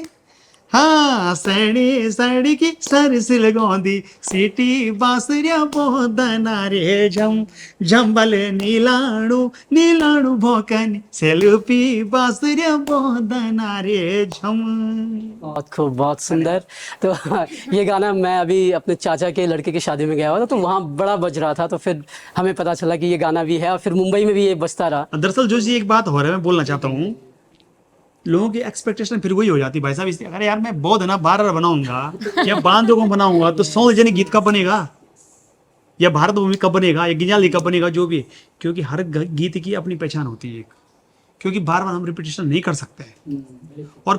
हाँ सैनी सड़की सरसिल गोंदी सीटी बासुऱ्या बोधना रे झम झंबल नीलाणु नीलाणु भोकनी सेल्फी बासुऱ्या बोधना रे झम। बहुत खूब, बहुत सुंदर। तो ये गाना मैं अभी अपने चाचा के लड़के की शादी में गया हुआ था, तो वहाँ बड़ा बज रहा था, तो फिर हमें पता चला कि ये गाना भी है, और फिर मुंबई में भी ये बजता रहा। दरअसल जो जी एक बात हो रहा है मैं बोलना चाहता हूँ, लोगों की एक्सपेक्टेशन फिर वही हो जाती भाई साहब, इसलिए अरे यार मैं बहुत है ना 12 बनाऊंगा या बांधों को बनाऊंगा तो 100 जने गीत कब बनेगा, या भारत भूमि कब बनेगा, या गिजाली कब बनेगा, जो भी, क्योंकि हर गीत की अपनी पहचान होती है, क्योंकि बार बार हम रिपीटेशन नहीं कर सकते हैं। और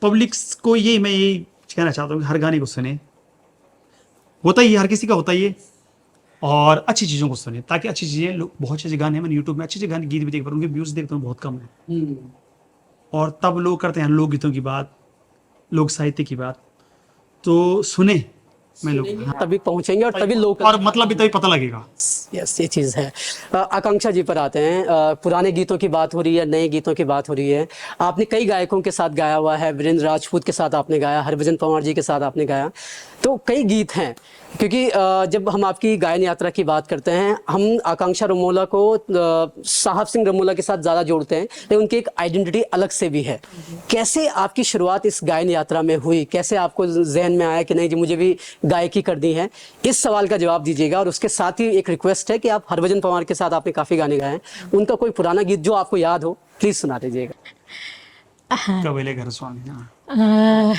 पब्लिक को ये मैं यही कहना चाहता हूँ कि हर गाने को सुने, होता ही है, हर किसी का होता ही है, और अच्छी चीज़ों को सुने, ताकि अच्छी चीज़ें लोग, बहुत अच्छे गाने हैं, मैंने यूट्यूब में अच्छे अच्छे गाने गीत भी देख पर उनके व्यूज़ देखता हूँ बहुत कम है, और तब लोग करते हैं लोक गीतों की बात, लोक साहित्य की बात, तो सुने मैं लोग, हाँ, तभी पहुंचेंगे और तभी लोग, और मतलब भी तभी पता लगेगा। यस, ये चीज़ है। आकांक्षा जी पर आते हैं। पुराने गीतों की बात हो रही है, नए गीतों की बात हो रही है। आपने कई गायकों के साथ गाया हुआ है, वीरेंद्र राजपूत के साथ आपने गाया, हरभजन पंवार जी के साथ आपने गाया, तो कई गीत हैं। क्योंकि जब हम आपकी गायन यात्रा की बात करते हैं, हम आकांक्षा रमोला को साहब सिंह रमोला के साथ ज़्यादा जोड़ते हैं, लेकिन उनकी एक आइडेंटिटी अलग से भी है। कैसे आपकी शुरुआत इस गायन यात्रा में हुई, कैसे आपको जहन में आया कि नहीं जी मुझे भी गायकी करनी है? इस सवाल का जवाब दीजिएगा। और उसके साथ ही एक रिक्वेस्ट है कि आप हरभजन पंवार के साथ आपने काफ़ी गाने गाए हैं, उनका कोई पुराना गीत जो आपको याद हो प्लीज़ सुना दीजिएगा। कबीले घर स्वामी, हाँ।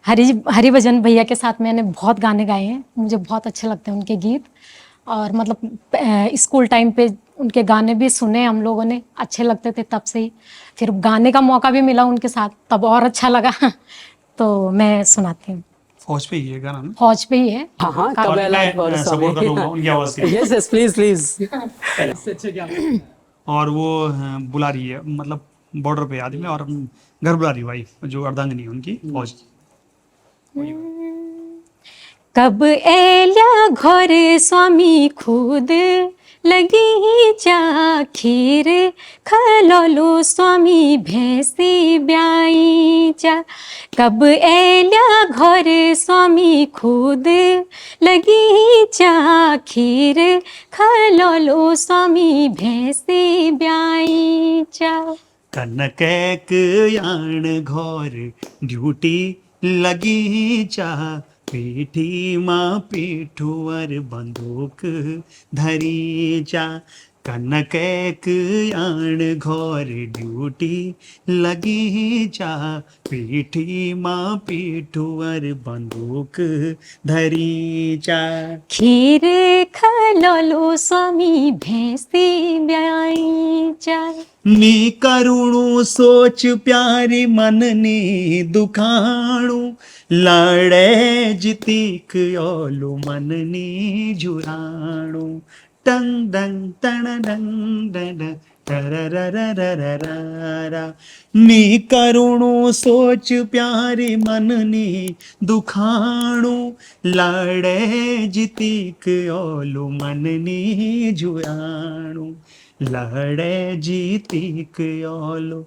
हरिभजन भैया के साथ मैंने बहुत गाने गाए हैं, मुझे बहुत अच्छे लगते हैं उनके गीत, और मतलब स्कूल टाइम पे उनके गाने भी सुने हम लोगों ने, अच्छे लगते थे तब से ही। फिर गाने का मौका भी मिला उनके साथ, तब और अच्छा लगा तो मैं सुनाती हूँ। फौज पे ही है गाना ना? फौज पे ही है। हाँ हाँ, और कबीला मैं घर सपोर्ट स्वामी। करूंगा उनकी आवाज़ के। Yes yes, please please. और वो बुला रही है, मतलब बॉर्डर पे आदमी, और घर बुला रही वाइफ जो अर्धांगिनी है उनकी, फौज की। कब एल्या घर स्वामी खुद लगी चाखीर खलोलो स्वामी भैंसी ब्याईचा। कब एल्या घर स्वामी खुद लगी चाखीर खलोलो स्वामी भैंसी ब्याईचा। कनकैक याण घोर ड्यूटी लगी चा, पीठी माँ पीठुअर बंदूक धरी चा। कनकैक याण घोर ड्यूटी लगी चा, पीठी माँ पीठुअर बंदूक धरी चा। खीर खलोलो स्वामी भैंसी ब्याईचा। नी करुणु सोच प्यारी मननी दुखाणु, लड़े जितिक ओलु मननी जुराणु। टंग डंग तण डंग डंग तररररररररा। नी करुणु सोच प्यारी मननी दुखाणु, लड़े जितिक ओलु मननी जुराणु। लड़े जीतिक ओलो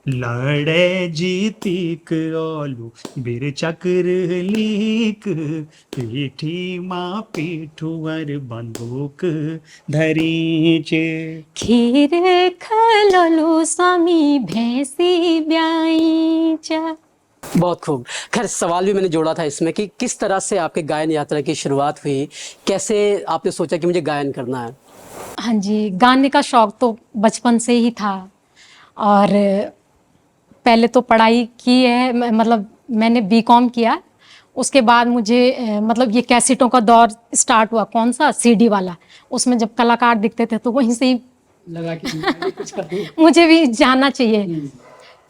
लड़े जीतिक ओलू बीर चक्र लीक, पीठी माँ पीठुअर बंदूक धरीच। खीर खलोलो स्वामी भैंसी ब्याईचा। बहुत खूब। खैर सवाल भी मैंने जोड़ा था इसमें कि किस तरह से आपके गायन यात्रा की शुरुआत हुई, कैसे आपने सोचा कि मुझे गायन करना है? हाँ जी, गाने का शौक तो बचपन से ही था, और पहले तो पढ़ाई की है, मतलब मैंने बीकॉम किया, उसके बाद मुझे मतलब ये कैसेटों का दौर स्टार्ट हुआ, कौन सा सीडी वाला, उसमें जब कलाकार दिखते थे तो वहीं से ही लगा कि कुछ कर मुझे भी जाना चाहिए।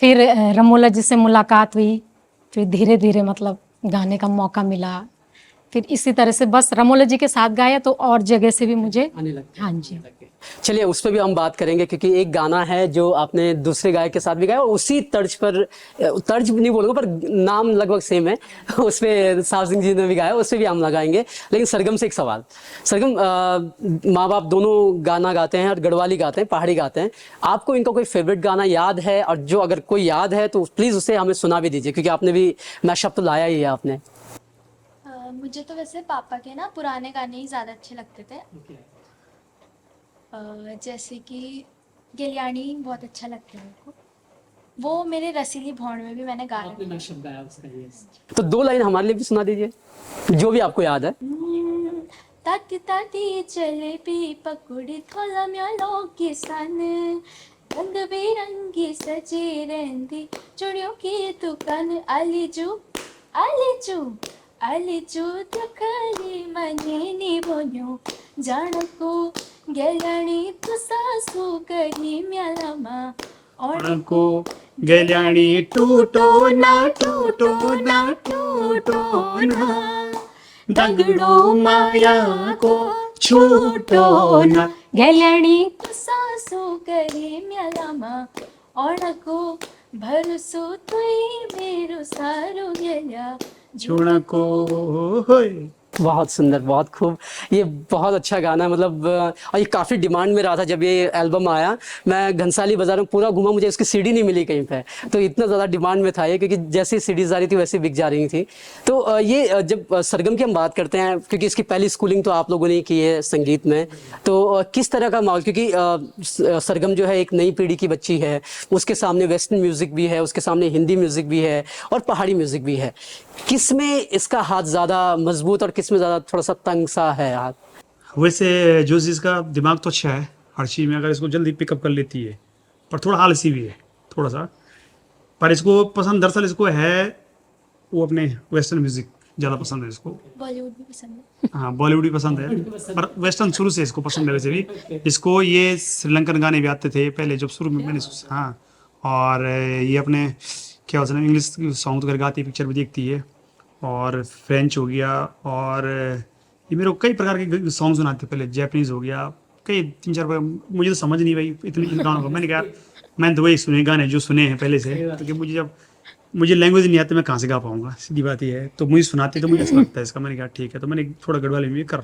फिर रमोला जी से मुलाकात हुई, फिर धीरे धीरे मतलब गाने का मौका मिला, फिर इसी तरह से बस रमोला जी के साथ गाया तो और जगह से भी मुझे आने लगते हाँ जी चलिए उस पर भी हम बात करेंगे क्योंकि एक गाना है जो आपने दूसरे गायक के साथ भी गाया और उसी तर्ज पर तर्ज नहीं बोलूंगा पर नाम लगभग सेम है उस पर साहब सिंह जी ने भी गाया उस पर भी हम लगाएंगे लेकिन सरगम से एक सवाल सरगम माँ बाप दोनों गाना गाते हैं और गढ़वाली गाते हैं पहाड़ी गाते हैं आपको इनका कोई फेवरेट गाना याद है और जो अगर कोई याद है तो प्लीज़ उसे हमें सुना भी दीजिए क्योंकि आपने भी मैशअप तो लाया ही है आपने मुझे तो वैसे पापा के ना पुराने गाने ही ज़्यादा अच्छे लगते थे जैसे कि गिलियानी बहुत अच्छा लगता है मेरे को वो मेरे रसीली भौंड में भी मैंने गाया तो 2 लाइन हमारे लिए भी सुना दीजिए जो भी आपको याद है ताती ताती चले पी पकुड़ी थोला म्यालो किसान रंग बिरंगी सजी रहंदी चूड़ियों की दुकान आलीजू दुखाली मने नी बोन्यो जानको गेलाणी तू सासू करी म्यालामा को गल्याणी टूटो ना दगड़ो माया को छूटो ना गैलणी तू सासू करी म्यालामा ओणको भरसो तुई मेरो सारू गेल्या झुणको होय बहुत सुंदर बहुत खूब ये बहुत अच्छा गाना है मतलब और ये काफ़ी डिमांड में रहा था जब ये एल्बम आया मैं घनसाली बाजार में पूरा घूमा मुझे इसकी सीडी नहीं मिली कहीं पे तो इतना ज़्यादा डिमांड में था ये क्योंकि जैसी सीडीज आ रही थी वैसे बिक जा रही थी तो ये जब सरगम की हम बात करते हैं क्योंकि इसकी पहली स्कूलिंग तो आप लोगों ने की है संगीत में तो किस तरह का माहौल क्योंकि सरगम जो है एक नई पीढ़ी की बच्ची है उसके सामने वेस्टर्न म्यूज़िक भी है उसके सामने हिंदी म्यूज़िक भी है और पहाड़ी म्यूज़िक भी है किस में इसका हाथ ज़्यादा मजबूत और किस में ज़्यादा थोड़ा सा तंग सा है हाथ वैसे जो इसका दिमाग तो अच्छा है हर चीज़ में अगर इसको जल्दी पिकअप कर लेती है पर थोड़ा आलसी भी है थोड़ा सा पर इसको पसंद दरअसल इसको है वो अपने वेस्टर्न म्यूजिक ज़्यादा पसंद है इसको बॉलीवुड भी पसंद है हाँ बॉलीवुड भी पसंद है पर वेस्टर्न शुरू से इसको पसंद है वैसे भी इसको ये श्रीलंकन गाने भी आते थे पहले जब शुरू में मैंने हाँ और ये अपने क्या होता है इंग्लिश सॉन्ग तो कर गाती है पिक्चर भी देखती है और फ्रेंच हो गया और ये मेरे को कई प्रकार के सॉन्ग सुनाते पहले जैपनीज हो गया कई 3-4 मुझे तो समझ नहीं भाई इतने इन गानों को मैंने कहा मैंने तो वही सुने गाने जो सुने हैं पहले से क्योंकि मुझे लैंग्वेज नहीं आती मैं कहाँ से गा पाऊंगा सीधी बात ये है तो मुझे सुनाते तो मुझे अच्छा लगता है इसका मैंने कहा ठीक है तो मैंने थोड़ा गढ़वाली में कर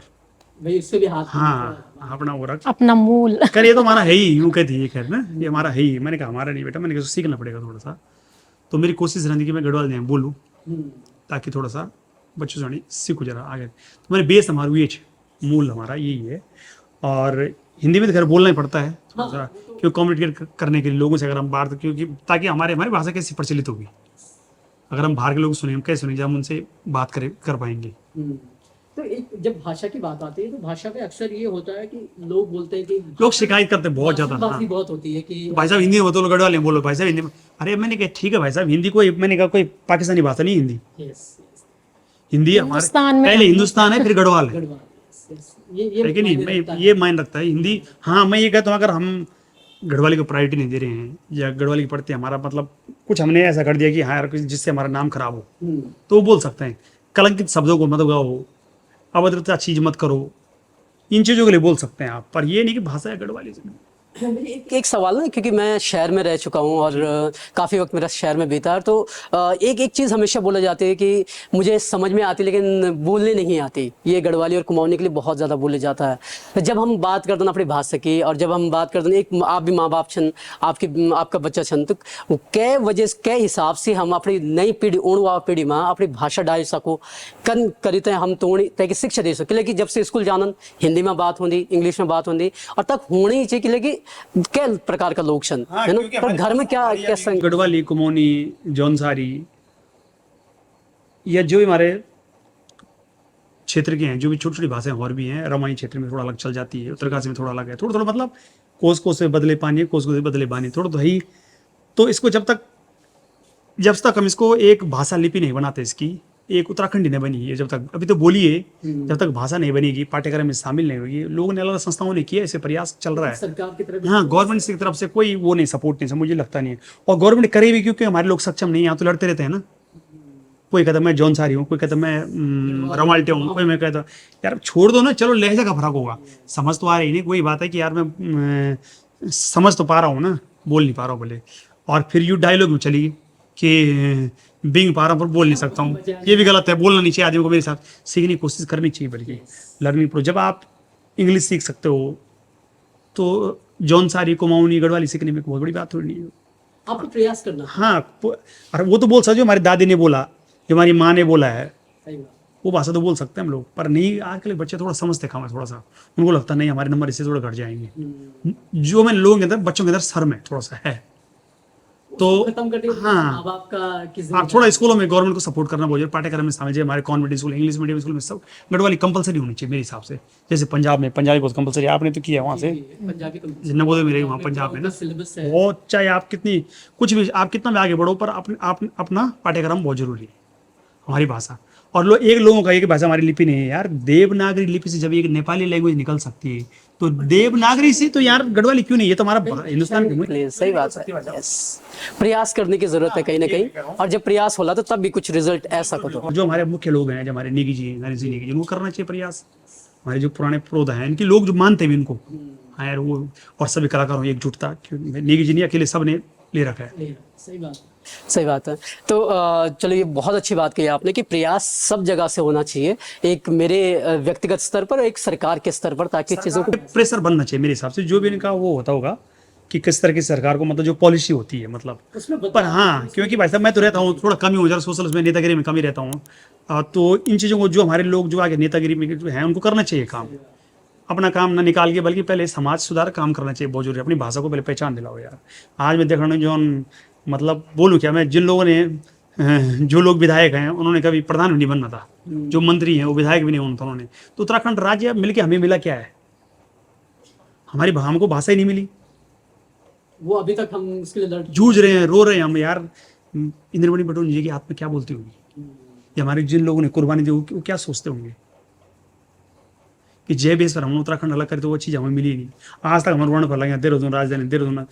भाई इससे भी हाथ हाँ अपना वो रख अपना मूल कर ये तो हमारा है ही यूँ कहती है खैर ना ये हमारा है ही मैंने कहा हमारा नहीं बेटा मैंने कहा सीखना पड़ेगा थोड़ा सा तो मेरी कोशिश रहती कि मैं गढ़वाली में बोलूँ ताकि थोड़ा सा बच्चों से सीखो जरा आगे तो मेरे बेस हमारा ये मूल हमारा यही है और हिंदी में तो खैर बोलना ही पड़ता है थोड़ा सा क्योंकि कम्युनिकेट करने के लिए लोगों से अगर हम बात क्योंकि ताकि हमारी भाषा कैसे प्रचलित होगी अगर हम बाहर के लोग सुने हम कैसे सुनेंगे हम उनसे बात कर पाएंगे तो एक जब भाषा की बात आती है तो भाषा में अक्सर ये होता है कि लोग बोलते हैं कि लोग शिकायत करते हैं बहुत ज्यादा बात बहुत होती है कि भाई साहब हिंदी में बोलो गढ़वाली में बोलो भाई साहब हिंदी में अरे मैंने कहा ठीक है भाई साहब हिंदी कोई मैंने कहा कोई पाकिस्तानी भाषा नहीं हिंदी हिंदी हमारे पहले हिंदुस्तान है फिर गढ़वाल है लेकिन नहीं मैं ये मान रखता है हिंदी हाँ मैं ये कहता हूँ अगर हम गढ़वाली को प्रायोरिटी नहीं दे रहे हैं या गढ़वाली की पढ़ते हमारा मतलब कुछ हमने ऐसा कर दिया कि हाँ यार जिससे हमारा नाम खराब हो तो वो बोल सकते हैं कलंकित शब्दों को मत गाओ अभद्रता चीज मत करो इन चीज़ों के लिए बोल सकते हैं आप पर ये नहीं कि भाषा है गढ़वाली से एक सवाल ना क्योंकि मैं शहर में रह चुका हूँ और काफ़ी वक्त मेरा शहर में बीता है तो एक चीज़ हमेशा बोला जाती है कि मुझे समझ में आती लेकिन बोलने नहीं आती ये गढ़वाली और कुमाऊनी के लिए बहुत ज़्यादा बोले जाता है जब हम बात करते हैं अपनी भाषा की और जब हम बात करते हैं एक आप भी माँ बाप छन आपका बच्चा छन तो कै वजह से कै हिसाब से हम अपनी नई पीढ़ी उणवा पीढ़ी में अपनी भाषा डाल सको कन करीते हम तो तक शिक्षा दे सके लेकिन जब से स्कूल जानन हिंदी में बात होती इंग्लिश में बात होती और तक होनी ही चाहिए कि क्या प्रकार का लोग छन है ना पर घर में क्या कैसा गढ़वाली कुमाऊनी जौनसारी या जो हमारे क्षेत्र के हैं जो भी छोटी छोटी भाषाएं और भी हैं रमाई क्षेत्र में थोड़ा अलग चल जाती है उत्तरकाशी में थोड़ा अलग है थोड़ा थोड़ा मतलब कोस से बदले पानी कोस से बदले बानी थोड़ा तो ही तो इसको जब तक हम इसको एक भाषा लिपि नहीं बनाते इसकी एक उत्तराखंडी नहीं बनी है जब तक अभी तो बोलिए जब तक भाषा नहीं बनेगी पाठ्यक्रम में शामिल नहीं होगी लोगों ने अलग संस्थाओं ने किया ऐसे प्रयास चल रहा है सरकार की तरफ हाँ गवर्नमेंट की तरफ से कोई वो नहीं सपोर्ट नहीं मुझे लगता नहीं है और गवर्नमेंट करे भी क्योंकि हमारे लोग सक्षम नहीं यहाँ तो लड़ते रहते हैं ना कोई कहता मैं जॉन सारी हूँ, कोई कहता मैं रमाल्टे हूँ, कोई मैं कहता यार छोड़ दो ना, चलो लहजा का फर्क होगा, समझ तो आ रही नहीं। वही बात है कि यार मैं समझ तो पा रहा हूँ ना, बोल नहीं पा रहा हूँ बोले। और फिर यू डायलॉग में चली कि बिंग पा रहा हूँ पर बोल नहीं सकता हूँ, ये भी गलत है, बोलना नहीं चाहिए आदमी को। मेरे साथ सीखने की कोशिश करनी चाहिए, बल्कि लर्निंग प्रो। जब आप इंग्लिश सीख सकते हो तो जॉन सारी कुमाऊनी गढ़वाली सीखने में बहुत बड़ी बात हो रही है। आपको प्रयास करना। हाँ, अरे वो तो बोल सकते, जो हमारी दादी ने बोला, जो हमारी माँ ने बोला है, सही बात। वो भाषा तो बोल सकते हैं हम लोग, पर नहीं आजकल के बच्चे थोड़ा समझते कम है, थोड़ा सा उनको लगता नहीं हमारे नंबर इससे थोड़ा घट जाएंगे। जो मैं लोगों के अंदर, बच्चों के अंदर शर्म है थोड़ा सा है, तो खत्म करने के लिए हाँ, माँ बाप का किसी आप थोड़ा स्कूलों में गवर्नमेंट को सपोर्ट करना बहुत जरूरी। पाठ्यक्रम में समझिए, हमारे convent school, English medium school में सब गढ़वाली कंपलसरी होनी चाहिए मेरे हिसाब से। जैसे पंजाब में पंजाबी बहुत कंपलसरी, आपने तो किया वहाँ से, पंजाबी नवोदय में रही वहाँ पंजाब में ना, सिलेबस है। बहुत, चाहे आप कितनी कुछ भी, आप कितना भी आगे बढ़ो, पर अपना पाठ्यक्रम बहुत जरूरी है, हमारी भाषा। और एक लोगों का एक भाषा हमारी लिपि नहीं है यार, देवनागरी लिपि से जब एक नेपाली लैंग्वेज निकल सकती है तो देवनागरी से तो यार गढ़वाली क्यों नहीं? ये तो हमारा हिंदुस्तान की सही बात है। Yes. प्रयास करने की जरूरत है कहीं ना कहीं, और जब प्रयास होला तो तब भी कुछ रिजल्ट ऐसा को। और जो हमारे मुख्य लोग हैं, जो हमारे नेगी जी, नरेश जी नेगी जी, उनको करना चाहिए प्रयास। हमारे जो पुराने प्रोध हैं, इनके लोग जो मानते हैं इनको, हाँ यार वो, और सभी कलाकारों एकजुटता, नेगी जी नहीं अकेले, सब ने ले रखा है। सही बात, सही बात है। तो चलो, ये बहुत अच्छी बात कही आपने कि प्रयास सब जगह से होना चाहिए, एक मेरे व्यक्तिगत स्तर पर, एक सरकार के स्तर पर, ताकि चीज़ों को प्रेशर बनना चाहिए मेरे हिसाब से। जो भी इनका वो होता होगा कि किस तरह की सरकार को, मतलब जो पॉलिसी होती है, मतलब पर हाँ, क्योंकि भाई साहब मैं तो रहता हूँ थोड़ा कमी हो, जरा सोशल में नेतागिरी में कमी रहता हूँ, तो इन चीज़ों को जो हमारे लोग जो आगे नेतागिरी में जो है उनको करना चाहिए काम, अपना काम ना निकाल के, बल्कि पहले समाज सुधार काम करना चाहिए, बहुत जरूरी है। अपनी भाषा को पहले पहचान दिलाओ यार। आज मैं देख रहा हूँ जो मतलब बोलूँ क्या, मैं जिन लोगों ने, जो लोग विधायक हैं उन्होंने कभी प्रधान नहीं बनना था, जो मंत्री हैं वो विधायक भी नहीं होना था उन्होंने, तो उत्तराखंड राज्य मिलके हमें मिला क्या है? हमारी हमको भाषा ही नहीं मिली, वो अभी तक हम उसके लिए जूझ रहे हैं, रो रहे हैं हम यार। इंद्रमणि पटेल जी की आत्मा क्या बोलती होगी, ये हमारे जिन लोगों ने कुर्बानी दी वो क्या सोचते होंगे कि जय बेस पर हम उत्तराखंड अलग करें तो वो चीज़ हमें मिली नहीं। आज तक हमारे वर्ण पर लगे देहरादून राजधानी, देहरादून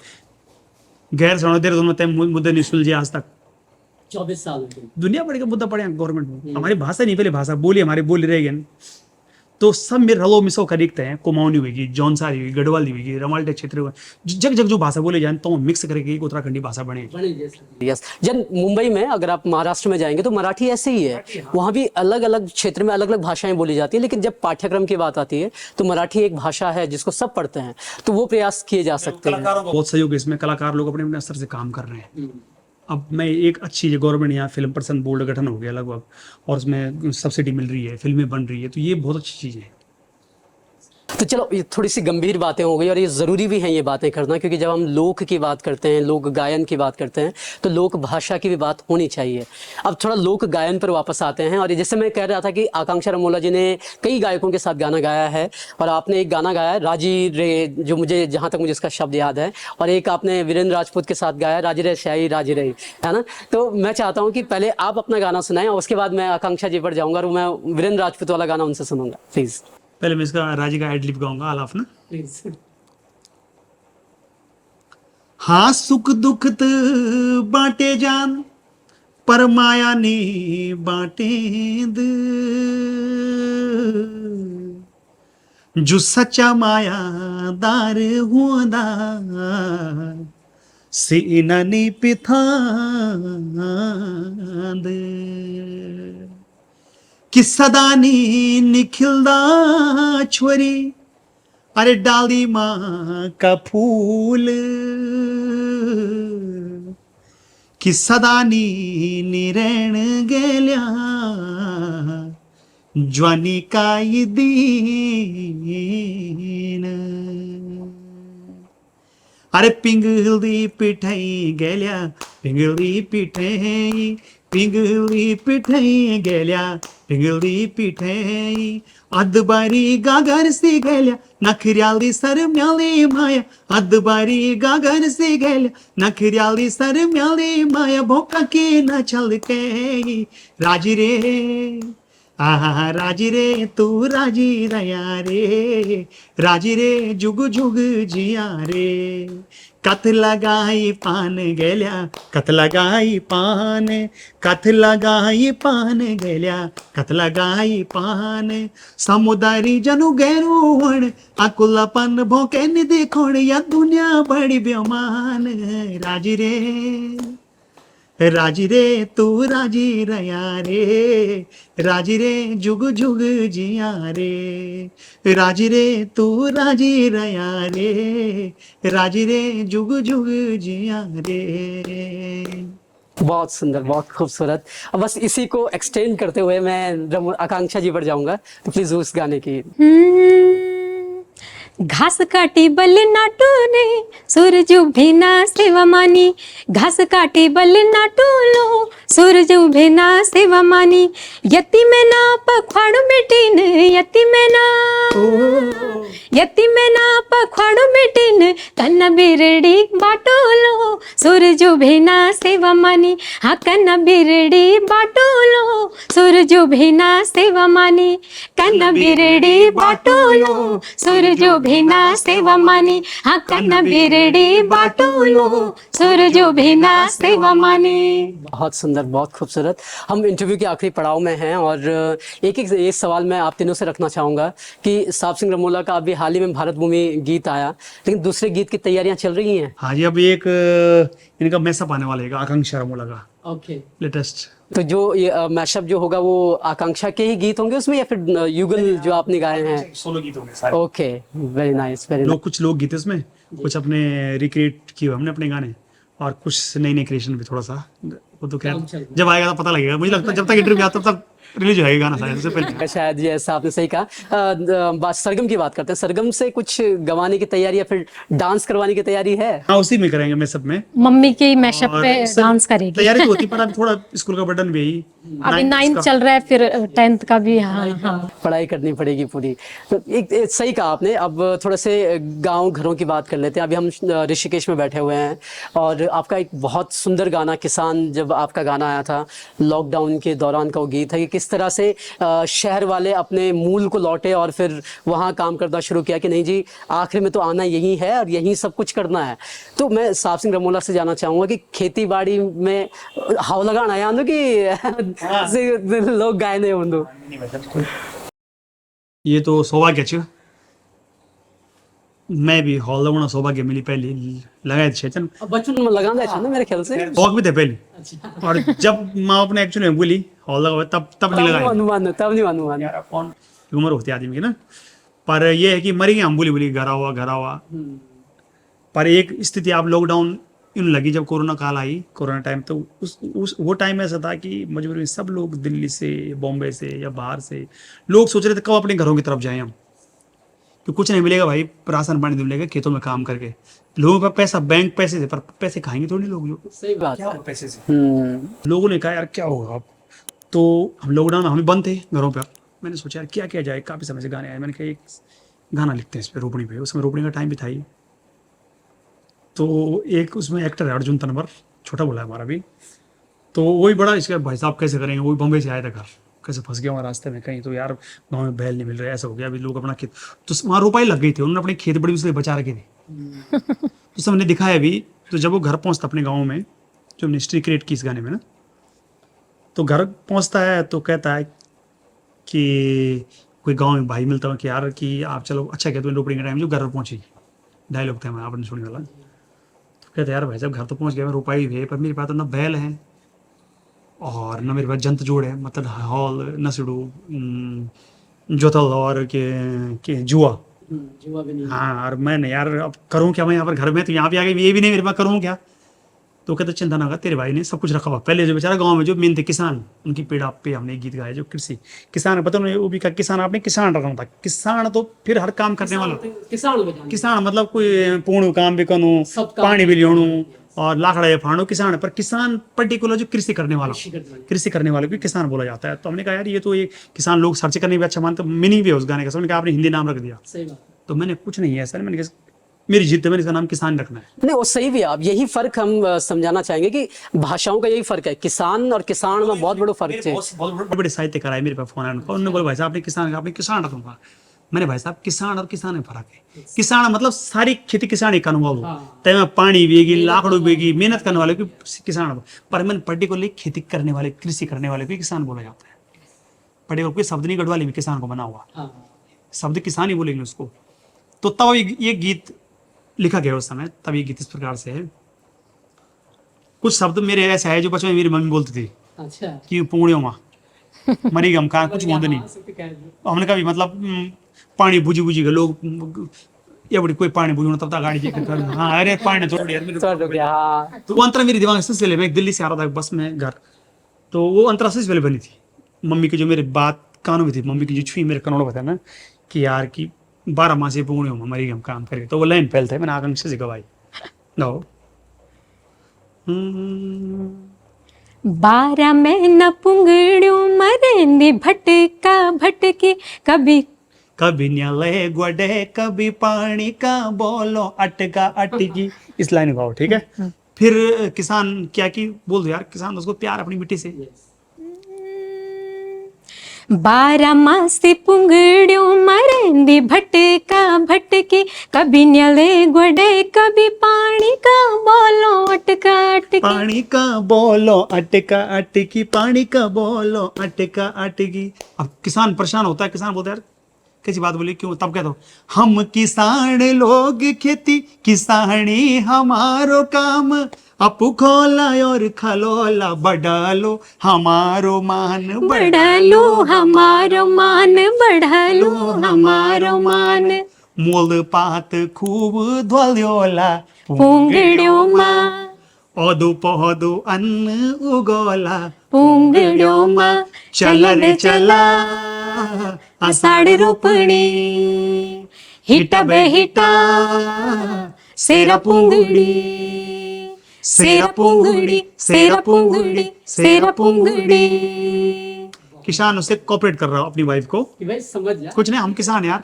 गैर सड़क, देहरादून में तय मुद्दे नहीं सुलझे आज तक, 24 साल दुनिया भर के मुद्दा पड़े हैं गवर्नमेंट में। हमारी भाषा नहीं, पहले भाषा बोली, हमारी बोली रहेगी, तो सब मेरे रलो मिसो का दिखते हैं। कुमाऊनी हुई, जौनसारी हुई, गढ़वाली हुई, रमाल्टे क्षेत्र हुआ, जग जग जो भाषा बोले जाए तो मिक्स करके एक उत्तराखंडी भाषा बने। यस, जब मुंबई में, अगर आप महाराष्ट्र में जाएंगे तो मराठी ऐसे ही है, वहाँ भी अलग अलग क्षेत्र में अलग अलग भाषाएं बोली जाती है, लेकिन जब पाठ्यक्रम की बात आती है तो मराठी एक भाषा है जिसको सब पढ़ते हैं, तो वो प्रयास किए जा सकते हैं। बहुत सहयोग है इसमें, कलाकार लोग अपने अपने स्तर से काम कर रहे हैं। अब मैं एक अच्छी गवर्नमेंट, यहाँ फिल्म पर्सन बोर्ड गठन हो गया लगभग, और उसमें सब्सिडी मिल रही है, फिल्में बन रही है, तो ये बहुत अच्छी चीज़ है। तो चलो, ये थोड़ी सी गंभीर बातें हो गई, और ये ज़रूरी भी हैं ये बातें करना, क्योंकि जब हम लोक की बात करते हैं, लोक गायन की बात करते हैं, तो लोक भाषा की भी बात होनी चाहिए। अब थोड़ा लोक गायन पर वापस आते हैं, और जैसे मैं कह रहा था कि आकांक्षा रमोला जी ने कई गायकों के साथ गाना गाया है, और आपने एक गाना गाया है राजी रे, जो मुझे, जहाँ तक मुझे इसका शब्द याद है, और एक आपने वीरेंद्र राजपूत के साथ गाया राजी रे श्याई राजी रे, है ना। तो मैं चाहता हूँ कि पहले आप अपना गाना सुनाएं, और उसके बाद मैं आकांक्षा जी पर जाऊँगा, और मैं वीरेंद्र राजपूत वाला गाना उनसे सुनूंगा, प्लीज़। पहले मैं इसका राजी का एडलिप गाऊंगा, आलाप ना। प्लीज। हाँ, सुख दुख त बांटे जान, पर माया ने बांटे द, जो सच्चा मायादार हुंदा सीना ने पिथांद, कि सदा नी निखिलदा छोरी, अरे डाली माँ का फूल, कि सदा नी निरण गेल्या ज्वानी काय दीन, अरे पिंगळी पिठाई गेल्या, पिंगळी पिठाई, पिंगळी पिठाई गेल्या, पिंगळी पिठाई, अदबारी गागर सी गेल्या, नखऱ्याली सरम्याली माया, अदबारी गागर सी गेल्या, नखऱ्याली सरम्याली माया, भोका की न छलके राजी रे, आहा राजी रे तू राजी रया रे, राजी रे जुग जुग जिया रे, कथ लगाई पान गेल्या कथ लगाई पान कथ लगाई पान गेल्या कथ लगाई पान समुदारी जनु गैरुवण आकुलापन भोकेन देखोण या दुनिया बड़ी बेमान राजी रे तू राजी रया रे राजी रे जुग जुग जिया रे राजी रे तू राजी रया रे राजी रे जुग जुग जिया रे। बहुत सुंदर, बहुत खूबसूरत। अब बस इसी को एक्सटेंड करते हुए मैं आकांक्षा जी पर जाऊंगा, तो प्लीज उस गाने की। घास काटी बल नाटू ने सूरज उभे ना सेवा मानी, घास काटी बल नाटू लो सूरज उभे ना सेवा मानी, यति में ना पखवाड़ बेटीन यति में ना पखवाड़ बेटीन कन्ना बिरड़ी बाटोलो सूरज उभे ना सेवा मानी, हाँ कन्ना बिरड़ी बाटोलो सूरज उभे ना सेवा मानी, कन्ना बिरड़ी बाटोलो सूरज उभे ना सेवा मानी, हाँ कन्ना बिरड़ी बाटोलो सूरज उभे ना सेवा मानी। बहुत सुंदर, बहुत खूबसूरत। हम इंटरव्यू के आखिरी पड़ाव में हैं और एक सवाल मैं आप तीनों से रखना चाहूँगा कि साहब सिंह रमोला का अभी हाल ही में भारत भूमि गीत आया, लेकिन दूसरे गीत की तैयारियां चल रही हैं। हाँ जी, अभी एक इनका मैसअप आने वाला है आकांक्षा रमोला का, ओके, लेटेस्ट। तो जो ये मैशअप जो होगा वो आकांक्षा के ही गीत होंगे उसमें, या फिर युगल जो आपने गाए हैं? सोलो गीत होंगे सारे। Okay, very nice, very nice. कुछ लोग गीत इसमें, कुछ अपने रिक्रिएट किए हमने अपने गाने, और कुछ नई नई क्रिएशन भी थोड़ा सा, वो तो खैर जब आएगा तो पता लगेगा। मुझे लगता है जब तक इंटरव्यू आता तब तक रिलीज हो जाएगा गाना शायद, उससे पहले। शायद ये ऐसा आपने सही कहा। बात सरगम की बात करते हैं, सरगम से कुछ गवाने की तैयारी या फिर डांस करवाने की तैयारी है? हाँ, उसी में करेंगे मैं सब में। मम्मी के मैशअप पे डांस करेगी। तैयारी तो होती पर अभी थोड़ा स्कूल का बर्डन भी है, अभी 9th चल रहा है, फिर 10th का भी। हाँ, पढ़ाई करनी पड़ेगी पूरी। तो एक सही कहा आपने। अब थोड़ा से गांव घरों की बात कर लेते हैं। अभी हम ऋषिकेश में बैठे हुए हैं और आपका एक बहुत सुंदर गाना किसान, जब आपका गाना आया था लॉकडाउन के दौरान का वो गीत है कि किस तरह से शहर वाले अपने मूल को लौटे और फिर वहाँ काम करना शुरू किया कि नहीं जी, आखिर में तो आना यही है और यही सब कुछ करना है। तो मैं साहब सिंह रमोला से जानना चाहूँगा कि खेती बाड़ी में हाव लगाना आया कि लोग गाए नहीं बंधु? ये तो सौभाग्य छ, मैं भी हॉल लगाना सौभाग्य मिली पहली लगाए थे। बचपन में लगाना था ना मेरे ख्याल से, शौक भी थे पहले। और जब माँ अपने एक्चुअली में बोली हॉल लगाओ, तब नहीं लगाया। अनुमान कौन उम्र होती है आदमी की ना। पर ये है कि मरी गई, हम बोली घर हुआ। पर एक स्थिति आप लॉकडाउन इन लगी जब कोरोना काल आई, कोरोना टाइम, तो उस वो टाइम ऐसा था कि मजबूरी में सब लोग दिल्ली से, बॉम्बे से या बाहर से लोग सोच रहे थे कब अपने घरों की तरफ जाएं हम, कि कुछ नहीं मिलेगा भाई, राशन पानी नहीं मिलेगा, खेतों में काम करके। लोगों का पैसा, बैंक पैसे थे, पर पैसे खाएंगे थोड़ी लोग। जो सही बात क्या पैसे से लोगों ने कहा यार क्या होगा अब। तो हम लॉकडाउन, हम बंद थे घरों पर। मैंने सोचा यार क्या किया जाए, काफ़ी समय से गाने आए। मैंने कहा एक गाना लिखते हैं इस पर, रोपणी पे। उस समय रोपणी का टाइम भी था ही। तो एक उसमें एक्टर है अर्जुन तनवर, छोटा बोला है हमारा भी। तो वही बड़ा इसका भाई साहब कैसे करेंगे, वही बम्बई से आया था घर, कैसे फंस गया वहाँ रास्ते में कहीं, तो यार गाँव में बैल नहीं मिल रहा, ऐसा हो गया। अभी लोग अपना खेत, तो वहाँ रोपाई लग गई थी, उन्होंने अपने खेत बड़ी उससे बचा रखे थे। तो सब हमने दिखाया भी। तो जब वो घर पहुँचता अपने गाँव में, जो हमने हिस्ट्री क्रिएट की इस गाने में ना, तो घर पहुँचता है तो कहता है कि कोई गाँव में भाई मिलता है कि यार कि आप चलो अच्छा कहते हैं रोपड़ी के टाइम जो घर पहुँची, डायलॉग था मैं आपने सुनने वाला। कहते यार भाई साहब घर तो पहुंच गया, मैं रुपाई भी है, पर मेरे पास तो ना बैल है और ना मेरे पास जंत जोड़ है, मतलब हॉल नसड़ू जोतल और के जुआ भी नहीं। हाँ, और मैंने यार अब करूँ क्या मैं यहाँ पर घर में, तो यहाँ पे आ गई, ये भी नहीं मेरे पास, करूँ क्या। तो कहते चिंता ना कर, तेरे भाई ने सब कुछ रखा हुआ। पहले जो बेचारा गांव में जो मेन थे किसान, उनकी पीड़ा पे हमने गीत गाया। जो कृषि किसान पता नहीं वो भी का किसान, आपने किसान रखा था। किसान तो फिर हर काम करने वाला, किसान मतलब कोई पूर्ण काम भी करूँ, पानी भी लियोणू और लाकड़ा फाड़ू, किसान। पर किसान पर्टिकुलर जो कृषि करने वाले को किसान बोला जाता है। तो हमने कहा यार ये तो ये किसान लोग सर्च करने भी अच्छा मानते, मीनिंग भी है उस गाने का। हमने कहा आपने हिंदी नाम रख दिया, तो मैंने कुछ नहीं है सर, मैंने कहा मेरी जिद है, मैंने इसका नाम किसान रखना है। नहीं वो सही भी है। आप यही फर्क हम समझाना चाहेंगे कि भाषाओं का यही फर्क है, किसान और किसान में बहुत बड़ा फर्क है। बहुत बड़े साहित्यकार आए मेरे पास, फोन आया उन्होंने बोला भाई साहब आपने किसान रखूंगा। मैंने भाई साहब किसान और किसान में फर्क है। किसान मतलब सारी खेती किसान ही करने वालों, तय पानी बेगी लाकड़ू बेगी मेहनत करने वाले को किसान, पर मैंने पर्टिकुलरली खेती करने वाले कृषि करने वाले को किसान बोला जाता है। पर्टिकुलर कोई शब्द नहीं गढ़वाली में किसान को बना हुआ, शब्द किसान ही बोलेंगे उसको। तो तब ये गीत लिखा गया उस समय, तब ये गीत इस प्रकार से है। कुछ शब्द मेरे ऐसे है जो बचपन में मेरी मम्मी बोलती थी कि पुंगड़ियों माँ मरी गम का कुछ बोलते नहीं। हमने कहा भी मतलब पानी बुझी बुझी गए लोग, ये बड़ी कोई पानी बुझना तब तक गाड़ी जेकर हाँ अरे पानी छोड़ यार मेरे। तो वो अंतरा मेरे दिमाग से चले, मैं दिल्ली से आ रहा था बस में घर, तो वो अंतरा से पहले बनी थी। मम्मी की जो मेरी बात कानों में थी, मम्मी की जो छुई मेरे कानों में बताया ना कि यार की 12 माह से पुंगड़ियों में मरी गम काम करके, तो वो लाइन फैलता है। मैंने आकांक्षा से गवाई नो 12 महीना पुंगड़ियों मरेंदी भटका भटकी, कभी कभी न्याले गोडे कभी पानी का बोलो अटका अटकी, इस लाइन गाओ ठीक है। फिर किसान क्या की बोल दो यार, किसान उसको प्यार अपनी मिट्टी से। 12 माह से पुंगड़ियों मरेंदी भटका भटकी, कभी न्याले गोडे कभी पानी का बोलो अटका अटकी। पानी का बोलो अटका अटकी, पानी का बोलो अटका अटकी। अब किसान परेशान होता है, किसान बोलता है यार कैसी बात बोली क्यों, तब कहता हूँ हम किसान लोग खेती किसानी हमारो काम, अपू खोला और खलोला बढ़ालो हमारो मान, बढ़ालो हमारो मान, बढ़ालो हमारो मान। मूल पात खूब धोल्योला पुंगड़ियों माँ ओदू पौधू अन्न उगोला, पुंगड़ियों माँ चला रे चला आषाढ़ रोपणी, हिटा बे हिटा सेरा पुंगड़ी, सेरा पुंगड़ी, सेरा पुंगड़ी, सेरा पुंगड़ी। किसान उससे कोऑपरेट कर रहा हूँ अपनी वाइफ को, समझ जा कुछ नहीं हम किसान यार,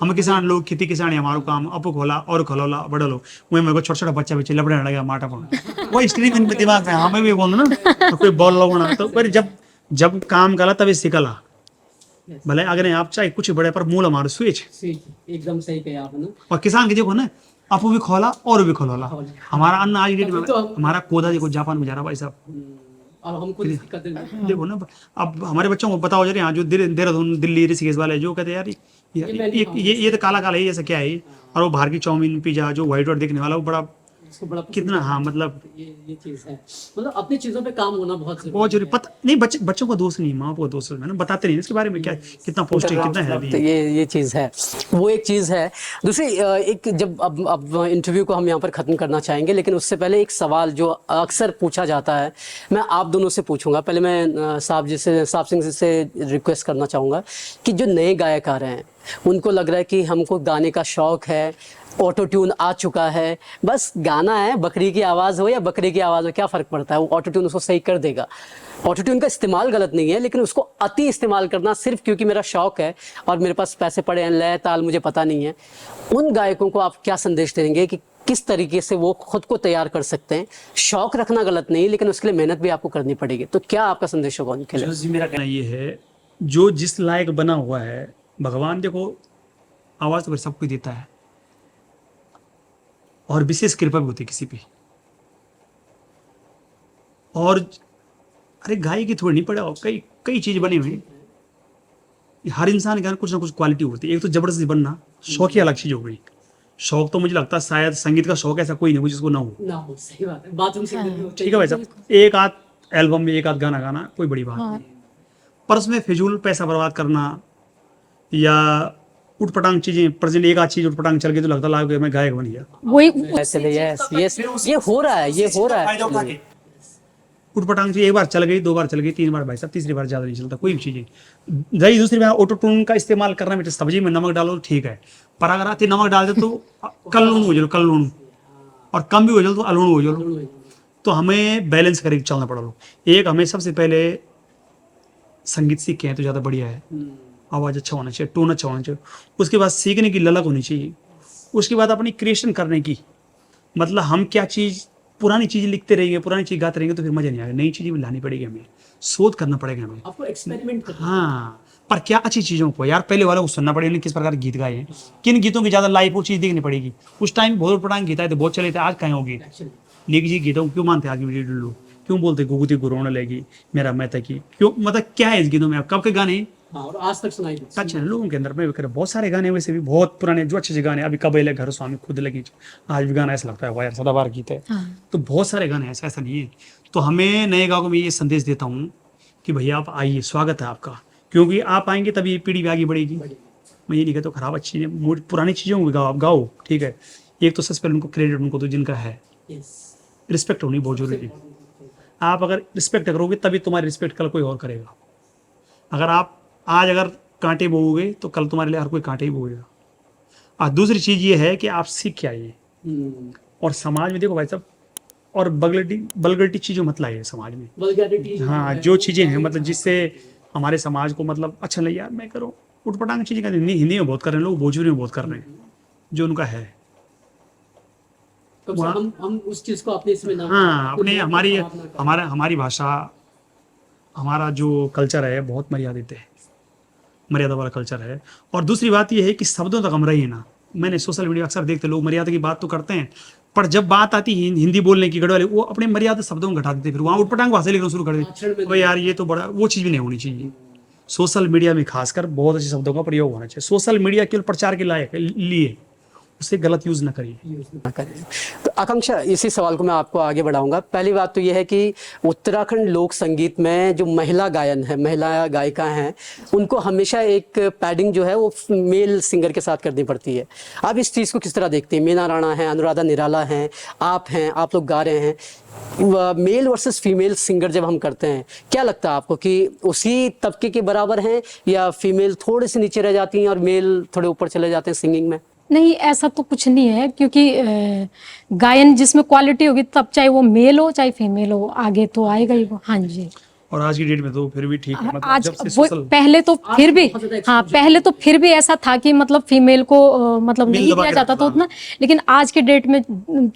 हम किसान लोग खेती किसान है हमारो काम, अपू खोला और खलोला बड़लो। वही मेरे को छोटा छोटा बच्चा बच्चे लबड़ने लगा माटा पर, वो स्ट्रीम इन दिमाग में हमें भी बोल ना तो कोई बोल लो ना, तो पर जब काम कला तभी सीखला। भले अगर आप चाहे कुछ बड़े पर मूल हमारे स्विच एकदम सही कहा आपने। और किसान के देखो ना अपू भी खोला और भी खोला। हमारा अन्न आज डेट में हमारा कोदा देखो जापान में जा रहा भाई साहब, और हमको इसकी कदर नहीं। देखो ना। अब हमारे बच्चों को बताओ जरा यहाँ जो देहरादून दिल्ली ऋषिकेश वाले जो कहते हैं यार ये तो काला काला है, ये ऐसा क्या है, और वो बाहर की चाउमीन पिज्जा जो व्हाइट वाइट देखने वाला वो बड़ा इसको बड़ा कितना हाँ मतलब ये चीज है, मतलब अपनी चीजों पे काम होना बहुत बहुत जरूरी। पता नहीं बच्चों का दोष नहीं, माँ का दोष है, मैंने बताते नहीं इसके बारे में क्या कितना पौष्टिक कितना हेल्दी। तो ये चीज है, वो एक चीज है। दूसरी एक जब अब इंटरव्यू को हम यहाँ पर खत्म करना चाहेंगे, लेकिन उससे पहले एक सवाल जो अक्सर पूछा जाता है मैं आप दोनों से पूछूंगा। पहले मैं साहब सिंह जी से रिक्वेस्ट करना चाहूँगा कि जो नए गायक आ रहे हैं उनको लग रहा है कि हमको गाने का शौक है, ऑटो ट्यून आ चुका है, बस गाना है, बकरी की आवाज़ हो या बकरी की आवाज़ हो क्या फ़र्क पड़ता है, वो ऑटो ट्यून उसको सही कर देगा। ऑटो ट्यून का इस्तेमाल गलत नहीं है, लेकिन उसको अति इस्तेमाल करना सिर्फ क्योंकि मेरा शौक है और मेरे पास पैसे पड़े हैं, लय ताल मुझे पता नहीं है, उन गायकों को आप क्या संदेश देंगे कि किस तरीके से वो खुद को तैयार कर सकते हैं? शौक रखना गलत नहीं, लेकिन उसके लिए मेहनत भी आपको करनी पड़ेगी। तो क्या आपका संदेश होगा उनके लिए? जी मेरा कहना ये है, जो जिस लायक बना हुआ है, भगवान देखो आवाज़ तो सबको देता है और विशेष कृपा भी होती है किसी पे। और अरे गाय की थोड़ी नहीं पड़ा, कई कई चीज बनी हुई। हर इंसान के अंदर कुछ ना कुछ क्वालिटी होती है। एक तो जबरदस्ती बनना शौक ही अलग चीज हो गई। शौक तो मुझे लगता है शायद संगीत का शौक ऐसा कोई नहीं हो जिसको ना हो। सही बात है, बात उनसे ठीक है भाई साहब, एक आध एल्बम में एक आध गाना गाना कोई बड़ी बात नहीं, पर उसमें फिजूल पैसा बर्बाद करना या उठपटांग चीजें, प्रेजेंट एक आध चीज उठपटांग चल गई तो लगता है मैं गायक बन गया। वही ये हो रहा है। उठपटांग चीज एक बार चल गई, 2 बार चल गई, 3 बार भाई साहब, तीसरी बार ज्यादा नहीं चलता कोई भी चीजें। रही दूसरी बार ऑटो ट्यून का इस्तेमाल करना में सब्जी में नमक डालो ठीक है, पर अगर आते नमक डाल दे तो कल लूण हो जाओ, कल लूण, और कम भी हो जाओ तो अलूण हो जाओ। तो हमें बैलेंस करके चलना पड़ा। एक हमें सबसे पहले संगीत सीख के हैं तो ज्यादा बढ़िया है, आवाज अच्छा होना चाहिए, टोन अच्छा होना चाहिए। उसके बाद सीखने की ललक होनी चाहिए। उसके बाद अपनी क्रिएशन करने की, मतलब हम क्या चीज पुरानी चीज लिखते रहेंगे, पुरानी चीज गाते रहेंगे तो फिर मजा नहीं आएगा। नई चीजें लानी पड़ेगी, हमें शोध करना पड़ेगा, हमें आपको एक्सपेरिमेंट करना। हाँ, पर क्या अच्छी चीज़ों को यार पहले वालों को सुनना पड़ेगा, उन्होंने किस प्रकार के गीत गाए हैं, किन गीतों की ज़्यादा लाइव वो चीज़ देखनी पड़ेगी। उस टाइम बहुत पटांग गीत आए थे, बहुत चले थे, आज कहीं होगी लेकिन जी गीतों को क्यों मानते आगे वीडियो डुल्लू, क्यों बोलते गुगुती गुरोने लगी मेरा मैं तकी, क्यों मतलब क्या है इस गीतों में, कब के गाने हाँ, और आज तक सुनाई देती टच है लोगों के अंदर में बहुत सारे गाने वैसे भी बहुत पुराने जो अच्छे गाने, अभी कबीले घर स्वामी खुद लगी, आज भी गाना ऐसा लगता है वाह यार सदाबहार गीत है। तो बहुत सारे गाने ऐसा ऐसा नहीं है। तो हमें नए गाँव में ये संदेश देता हूँ कि भैया आप आइए, स्वागत है आपका, क्योंकि आप आएंगे तभी पीढ़ी भी आगे बढ़ेगी। मैं ये नहीं कहता खराब अच्छी है, पुरानी चीज़ों को गाओ, आप गाओ ठीक है। एक तो सबसे पहले उनको क्रेडिट उनको तो जिनका है, रिस्पेक्ट होनी बहुत जरूरी है। आप अगर रिस्पेक्ट करोगे तभी तुम्हारी रिस्पेक्ट कल कोई और करेगा। अगर आप आज अगर कांटे बोओगे तो कल तुम्हारे लिए हर कोई कांटे ही बोएगा। और दूसरी चीज़ ये है कि आप सीख के आइए और समाज में देखो भाई साहब, और बलगटी चीज़ों मत लाइए समाज में। हाँ, जो चीज़ें हैं मतलब जिससे हमारे समाज को मतलब अच्छा नहीं यार मैं करो उठपटांग चीज़ें कर, हिंदी में बहुत कर रहे हैं लोग, भोजपुरी में बहुत कर रहे हैं जो उनका है। तो हम उस चीज को अपने इसमें ना, हाँ अपने हमारी भाषा, हमारा जो कल्चर है बहुत मर्यादित है, मर्यादा वाला कल्चर है। और दूसरी बात यह है कि शब्दों तक हम रही ना, मैंने सोशल मीडिया अक्सर देखते लोग मर्यादा की बात तो करते हैं, पर जब बात आती है हिंदी बोलने की गढ़वाली, वो अपने मर्यादा शब्दों को घटा देते, फिर वहाँ उठपटांग भाषा लिखना शुरू कर देते। तो यार ये तो बड़ा वो चीज़ भी नहीं होनी चाहिए। सोशल मीडिया में खासकर बहुत अच्छे शब्दों का प्रयोग होना चाहिए। सोशल मीडिया केवल प्रचार के लायक लिए, उसे गलत यूज ना करिए। तो आकांक्षा, इसी सवाल को मैं आपको आगे बढ़ाऊंगा। पहली बात तो यह है कि उत्तराखंड लोक संगीत में जो महिला गायन है, महिला गायिका हैं, उनको हमेशा एक पैडिंग जो है वो मेल सिंगर के साथ करनी पड़ती है। आप इस चीज़ को किस तरह देखते हैं? मीना राणा हैं, अनुराधा निराला हैं, आप लोग गा रहे हैं, मेल वर्सेस फीमेल सिंगर जब हम करते हैं, क्या लगता है आपको कि उसी तबके के बराबर हैं या फीमेल थोड़े से नीचे रह जाती हैं और मेल थोड़े ऊपर चले जाते हैं सिंगिंग में? नहीं, ऐसा तो कुछ नहीं है, क्योंकि गायन जिसमें क्वालिटी होगी तब चाहे वो मेल हो चाहे फीमेल हो, आगे तो आएगा ही वो। हाँ जी। और आज की डेट में तो फिर भी ठीक है, मतलब आज जब से वो सोशल पहले तो फिर भी, हाँ पहले तो फिर भी ऐसा था कि मतलब फीमेल को मतलब मेल नहीं दबा दिया के जाता रखना। था उतना, लेकिन आज के डेट में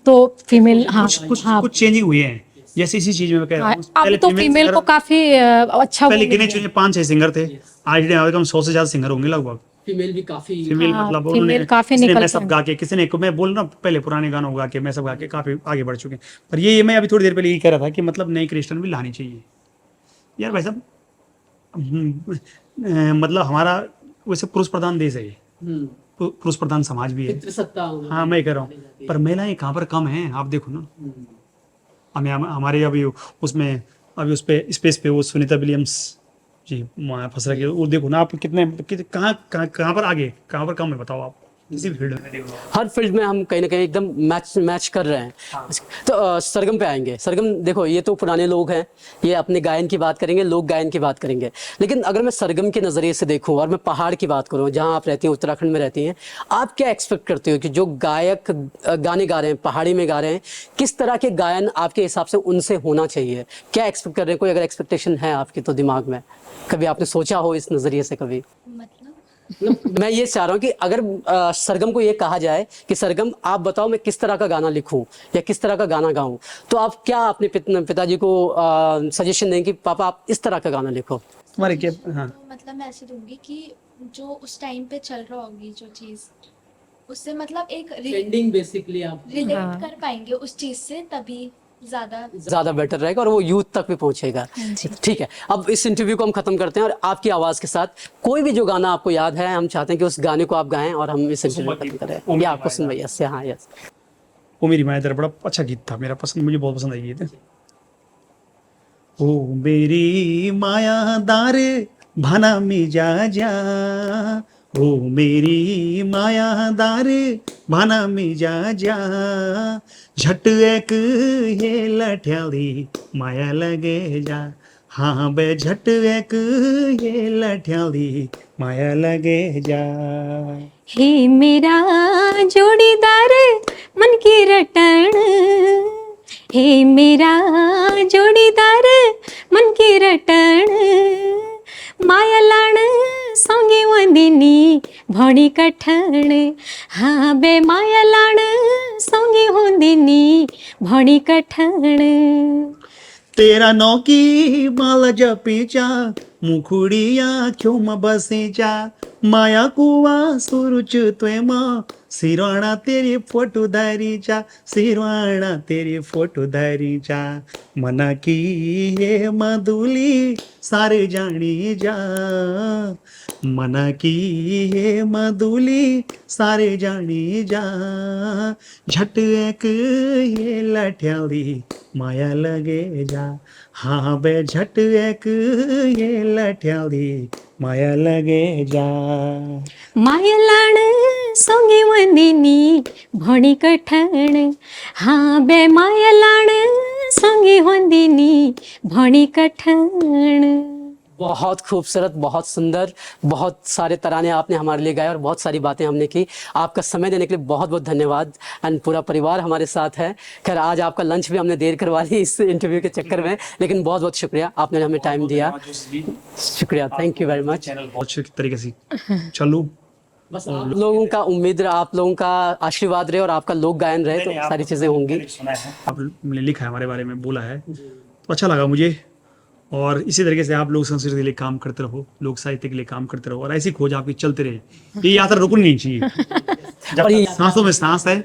तो फीमेल, हाँ हाँ कुछ चेंजिंग हुई है। जैसे इसी चीज में मैं कह रहा हाँ, हूँ, अब तो फीमेल को काफी अच्छा पहले वो गिने मिल चुने 5-6 सिंगर थे, आज डेट में कम 100 से ज्यादा सिंगर होंगे लगभग। फीमेल भी काफी, फीमेल हाँ, मतलब फीमेल उन्होंने काफी किसी ने निकल मैं सब के गा के, किसी ने मैं बोल रहा हूँ पहले पुराने गानों गा के मैं सब गा के काफी आगे बढ़ चुके हैं। पर ये मैं अभी थोड़ी देर पहले ये कह रहा था कि मतलब नई क्रिएशन भी लानी चाहिए यार भाई साहब। मतलब हमारा वैसे पुरुष प्रधान देश है ये, पुरुष प्रधान समाज भी है। पितृसत्ता, हाँ मैं कह रहा हूँ, पर महिलाएं कहाँ पर कम हैं आप देखो ना। हमें हमारे अभी उसमें अभी उस पे स्पेस पे वो सुनीता विलियम्स जी फंस रही है, वो देखो ना आप कहाँ पर आगे कहाँ पर कम है बताओ आप, किसी भी फील्ड में देखो। हर फील्ड में हम कहीं ना कहीं एकदम मैच कर रहे हैं। तो सरगम पे आएंगे। सरगम देखो, ये तो पुराने लोग हैं, ये अपने गायन की बात करेंगे, लोक गायन की बात करेंगे, लेकिन अगर मैं सरगम के नज़रिए से देखूं और मैं पहाड़ की बात करूं, जहां आप रहती हैं उत्तराखंड में रहती हैं, आप क्या एक्सपेक्ट करते हो कि जो गायक गाने गा रहे हैं, पहाड़ी में गा रहे हैं, किस तरह के गायन आपके हिसाब से उनसे होना चाहिए? क्या एक्सपेक्ट कर रहे हैं? कोई अगर एक्सपेक्टेशन है आपकी तो दिमाग में, कभी आपने सोचा हो इस नज़रिए से कभी? मतलब मैं ये चाह रहा हूँ कि अगर सरगम को ये कहा जाए कि सरगम आप बताओ मैं किस तरह का गाना लिखूं या किस तरह का गाना गाऊं, तो आप क्या अपने पिताजी को सजेशन देंगे कि पापा आप इस तरह का गाना लिखो? तुम्हारे क्या? हाँ तो मतलब मैं ऐसे दूंगी कि जो उस टाइम पे चल रहा होगी जो चीज़, उससे मतलब एक ट्रेंडिंग बेसिकली आप रिलेट कर पाएंगे उस चीज़ से, तभी ज़्यादा बेटर रहेगा और वो यूथ तक भी पहुंचेगा। ठीक है, अब इस इंटरव्यू को हम खत्म करते हैं और आपकी आवाज़ के साथ कोई भी जो गाना आपको याद है, हम चाहते हैं कि उस गाने को आप गाएं और हम इस इंटरव्यू को खत्म करें। या आपको सुन भैया से? हाँ यस, वो मेरी माया तेरा बड़ा अच्छा गीत था, मेरा पसंद, मुझे बहुत पसंद आई गीत। ओ मेरी मायादार भाना में जा जा, ओ मेरी मायादार भाना में जा जा, झट एक ये लठ्याली माया लगे जा, हाँ बे झट एक ये लठ्याली माया लगे जा। हे मेरा जोड़ीदार मन की रटन, हे मेरा जोड़ीदार मन की रटन, माया लाण संगे वंदिनी भणी कठण, हाँ बे माया लाण संगे वंदिनी भणी कठण। तेरा नौ की माला जपी जा, मुखुडी आँखों में बसे जा माया कुआ सुरुच त्वेम सिरवाणा तेरी फोटो धारी जा सिरवाणा तेरी फोटो धारी जा मना की ये मधुली सारे जानी जा मना की ये मधुली सारे जानी जा झट एक ये लठ्याली माया लगे जा हाँ बे झट एक ये लठ्याली माया लगे जा मायलाण सोंगी वंदिनी भणी कठण हाँ बे मायलाण सोंगी वंदिनी भणी कठण। बहुत खूबसूरत, बहुत सुंदर, बहुत सारे तराने आपने हमारे लिए गाए और बहुत सारी बातें हमने की। आपका समय देने के लिए बहुत बहुत धन्यवाद। एंड पूरा परिवार हमारे साथ है। खैर आज आपका लंच भी हमने देर करवा ली इस इंटरव्यू के चक्कर में, लेकिन बहुत बहुत शुक्रिया, आपने हमें टाइम दिया। शुक्रिया, थैंक यू वेरी मच। बहुत अच्छे तरीके से चलूं बस आप लोगों का उम्मीद रहा, आप लोगों का आशीर्वाद रहे और आपका लोक गायन रहे तो सारी चीज़ें होंगी। आपने लिखा है हमारे बारे में, बोला है तो अच्छा लगा मुझे। और इसी तरीके से आप लोग संस्कृति के लिए काम करते रहो, लोक साहित्य के लिए काम करते रहो और ऐसी खोज आपकी चलते रहे। ये यात्रा रुकनी नहीं चाहिए जब और ये तक सांसों में सांस है।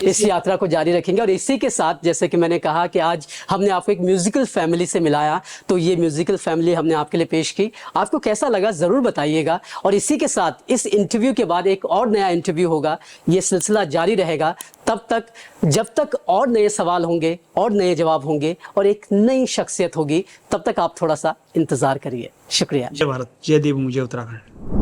इस यात्रा को जारी रखेंगे। और इसी के साथ जैसे कि मैंने कहा कि आज हमने आपको एक म्यूजिकल फैमिली से मिलाया, तो ये म्यूजिकल फैमिली हमने आपके लिए पेश की। आपको कैसा लगा ज़रूर बताइएगा। और इसी के साथ इस इंटरव्यू के बाद एक और नया इंटरव्यू होगा, ये सिलसिला जारी रहेगा। तब तक, जब तक और नए सवाल होंगे और नए जवाब होंगे और एक नई शख्सियत होगी, तब तक आप थोड़ा सा इंतज़ार करिए। शुक्रिया। जय भारत, जय देव, जय उत्तराखंड।